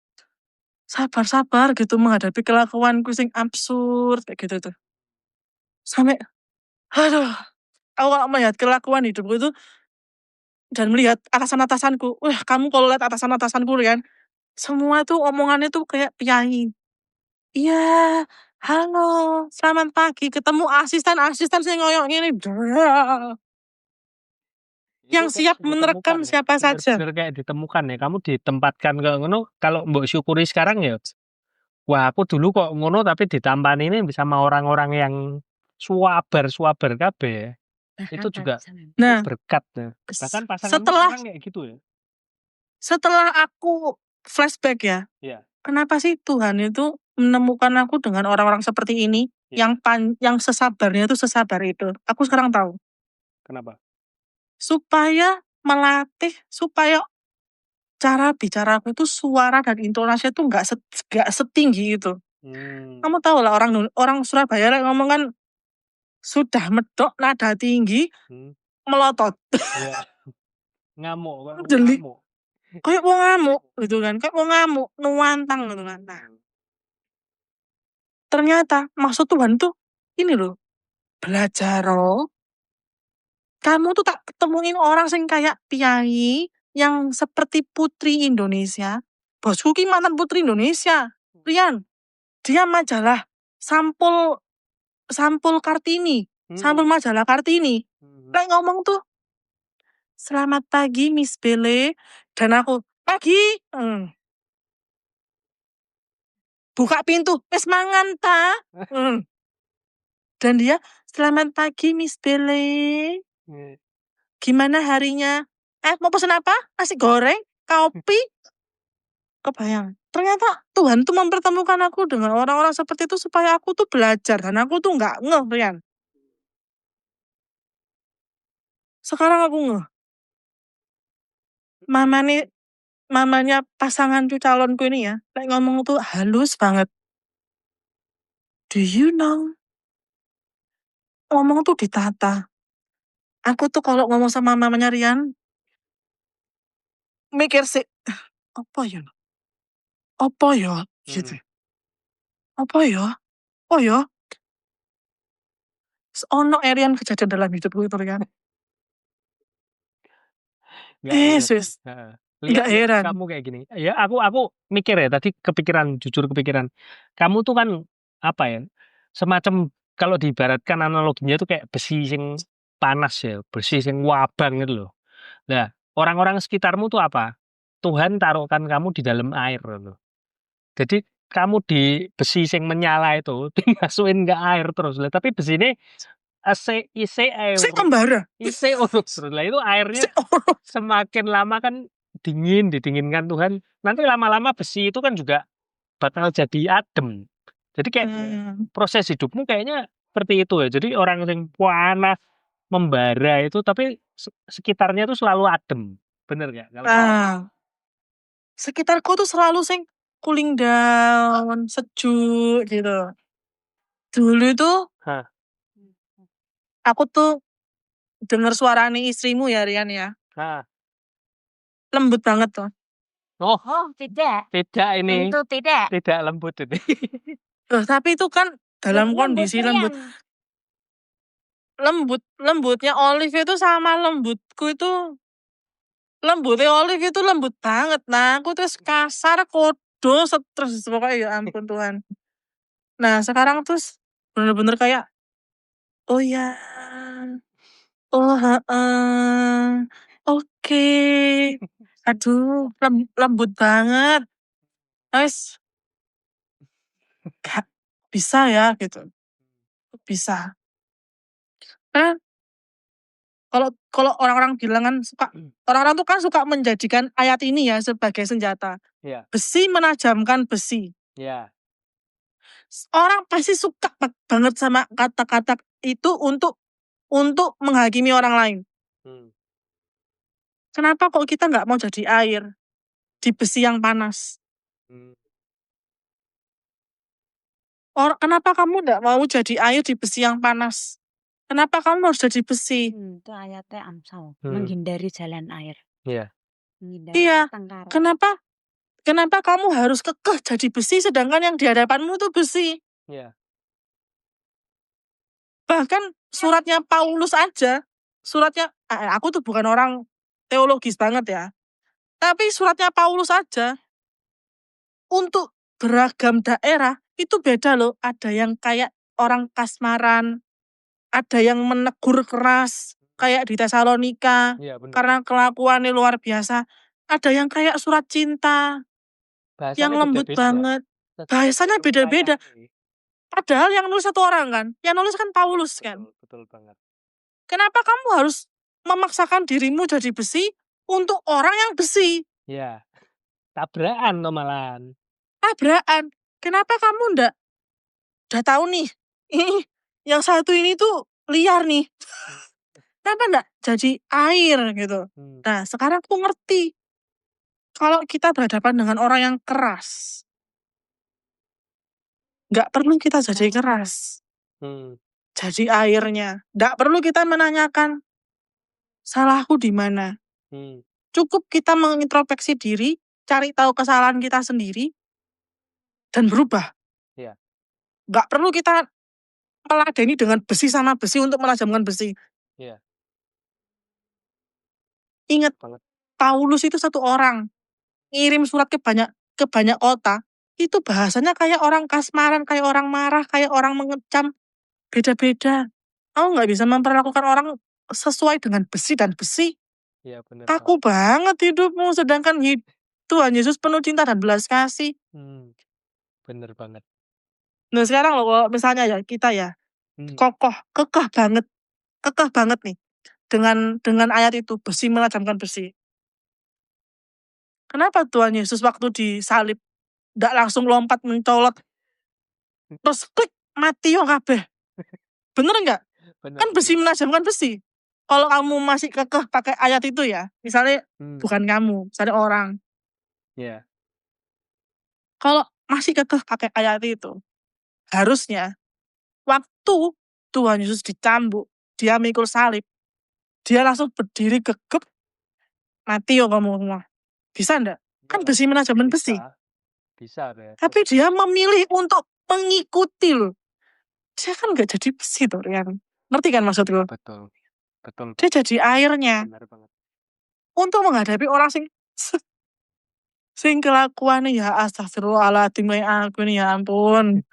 sabar-sabar gitu menghadapi kelakuanku sing absurd kayak gitu tuh. Sampai aduh, aku kalau melihat kelakuan hidupku itu dan melihat atasan-atasanku, wah kamu kalau lihat atasan-atasanku kan, semua tuh omongannya tuh kayak piyayi. Iya, halo, selamat pagi, ketemu asisten sing ngoyok ngene. Yang siap menerkam siapa saja. Bener kayak ditemukan ya. Kamu ditempatkan kayak ngono. Kalau mbok syukuri sekarang ya. Wah aku dulu kok ngono tapi ditampani ini sama orang-orang yang suabar kabeh. Itu juga berkat ya. Bahkan pasanganmu sekarang kayak gitu ya. Setelah aku flashback ya. Iya. Kenapa sih Tuhan itu menemukan aku dengan orang-orang seperti ini yang sesabarnya itu sesabar itu. Aku sekarang tahu. Kenapa? Supaya supaya cara bicaraku itu suara dan intonasinya itu nggak setinggi itu. Kamu tahu lah orang Surabaya ngomong kan sudah medok nada tinggi melotot. Ngamuk. Jeli. Kayak wong ngamuk gitu kan. Kayak wong ngamuk nuantang gitu kan. Nah, ternyata maksud Tuhan tuh ini loh. Belajar kamu tuh tak ketemuin orang sing kayak Piai yang seperti putri Indonesia. Bosku ki mantan putri Indonesia. Rian, dia majalah sampul Kartini, sampul majalah Kartini. Lek ngomong tuh, selamat pagi Miss Bele, dan aku pagi. Buka pintu, wis mangan ta? Dan dia, selamat pagi Miss Bele. Gimana harinya? Mau pesen apa? Nasi goreng? Kopi? Kebayang. Ternyata Tuhan tuh mempertemukan aku dengan orang-orang seperti itu supaya aku tuh belajar. Dan aku tuh nggak ngeh, Rian. Sekarang aku ngeh. Mamanya pasanganku calonku ini ya, kayak ngomong tuh halus banget. Do you know? Ngomong tuh ditata. Aku tuh kalau ngomong sama mamanya Rian, mikir sih, apa ya? Gitu. Apa ya? Oh ya? Ono Rian kejadian dalam hidupku itu Rian. Sus. Lihat heran. kamu kayak gini. Ya aku mikir ya tadi jujur kepikiran. Kamu tuh kan apa ya? Semacam kalau diibaratkan analoginya tuh kayak besi sing panas ya, besi sing wabang gitu loh. Nah, orang-orang sekitarmu tuh apa? Tuhan taruhkan kamu di dalam air loh. Jadi kamu di besi sing menyala itu dimasukin ke air terus lah. Tapi besi ini isi air. Kembara. Isi urut terus lah itu airnya semakin lama kan didinginkan Tuhan. Nanti lama-lama besi itu kan juga bakal jadi adem. Jadi kayak proses hidupmu kayaknya seperti itu ya. Jadi orang yang panas membara itu tapi sekitarnya itu selalu adem. Bener nggak? Sekitarku tuh selalu sing cooling down, sejuk gitu. Dulu itu Aku tuh denger suarane istrimu ya, Rian ya. Nah. Lembut banget tuh. Oh, Oh, tidak. tidak ini. Tentu tidak. Tidak lembut ini. Loh, tapi itu kan dalam kondisi lembut. Lembutnya Olive itu sama lembutku itu. Lembutnya Olive itu lembut banget. Nah, aku terus kasar, kodo, stres. Pokoknya ya ampun Tuhan. Nah, sekarang terus bener-bener kayak, oh ya, oh oke. Aduh, lembut banget. Guys, gak bisa ya gitu. Bisa. Nah, kalau orang-orang bilang kan suka, orang-orang tuh kan suka menjadikan ayat ini ya sebagai senjata. Iya. Besi menajamkan besi. Iya. Orang pasti suka banget sama kata-kata itu untuk menghakimi orang lain. Kenapa kok kita nggak mau jadi air di besi yang panas? Kenapa kamu nggak mau jadi air di besi yang panas? Kenapa kamu harus jadi besi? Itu ayatnya Amsal. Menghindari jalan air. Iya. Menghindari Iya. pertengkaran. Kenapa kamu harus kekeh jadi besi sedangkan yang di hadapanmu tuh besi? Iya. Bahkan suratnya Paulus aja, aku tuh bukan orang teologis banget ya. Tapi suratnya Paulus aja untuk beragam daerah itu beda loh. Ada yang kayak orang kasmaran, ada yang menegur keras kayak di Tesalonika Iya, benar. karena kelakuannya luar biasa. Ada yang kayak surat cinta yang Bahasanya lembut beda-beda. banget. Bahasanya beda-beda. Padahal yang nulis satu orang kan, yang nulis kan Paulus kan. Betul banget. Kenapa kamu harus memaksakan dirimu jadi besi untuk orang yang besi? Iya. Tabrakan no malahan. Tabrakan. Kenapa kamu udah tahu nih, yang satu ini tuh liar nih. Kenapa nggak jadi air gitu? Nah, sekarang aku ngerti. Kalau kita berhadapan dengan orang yang keras, nggak perlu kita jadi keras. Jadi airnya. Nggak perlu kita menanyakan, salahku di mana. Cukup kita mengintrospeksi diri, cari tahu kesalahan kita sendiri, dan berubah. Iya. Nggak perlu kita meladeni dengan besi sama besi untuk menajamkan besi. Iya. Ingat, Paulus itu satu orang. Ngirim surat ke banyak kota. Itu bahasanya kayak orang kasmaran, kayak orang marah, kayak orang mengecam. Beda-beda. Kamu nggak bisa memperlakukan orang sesuai dengan besi dan besi. Iya, benar. Kaku banget hidupmu, sedangkan Tuhan Yesus penuh cinta dan belas kasih. Bener banget. Nah sekarang loh, kalau misalnya ya kita ya, kekeh banget nih, dengan ayat itu, besi menajamkan besi. Kenapa Tuhan Yesus waktu disalib, nggak langsung lompat mencolot, terus klik, mati yo kabeh. Bener nggak? Kan besi menajamkan besi. Kalau kamu masih kekeh pakai ayat itu ya, misalnya bukan kamu, misalnya orang. Iya. Kalau masih kekeh pakai ayat itu, harusnya waktu Tuhan Yesus dicambuk, dia mikul salib, dia langsung berdiri gegep, mati yo kamu semua. Bisa enggak? Kan besi menajamkan besi. Bisa deh. Tapi dia memilih untuk mengikuti loh. Dia kan nggak jadi besi tuh, Rian. Ngerti kan maksudku? Betul. Dia jadi airnya. Benar banget. Untuk menghadapi orang sing kelakuannya ya astagfirullahaladzim, aku ini ya ampun.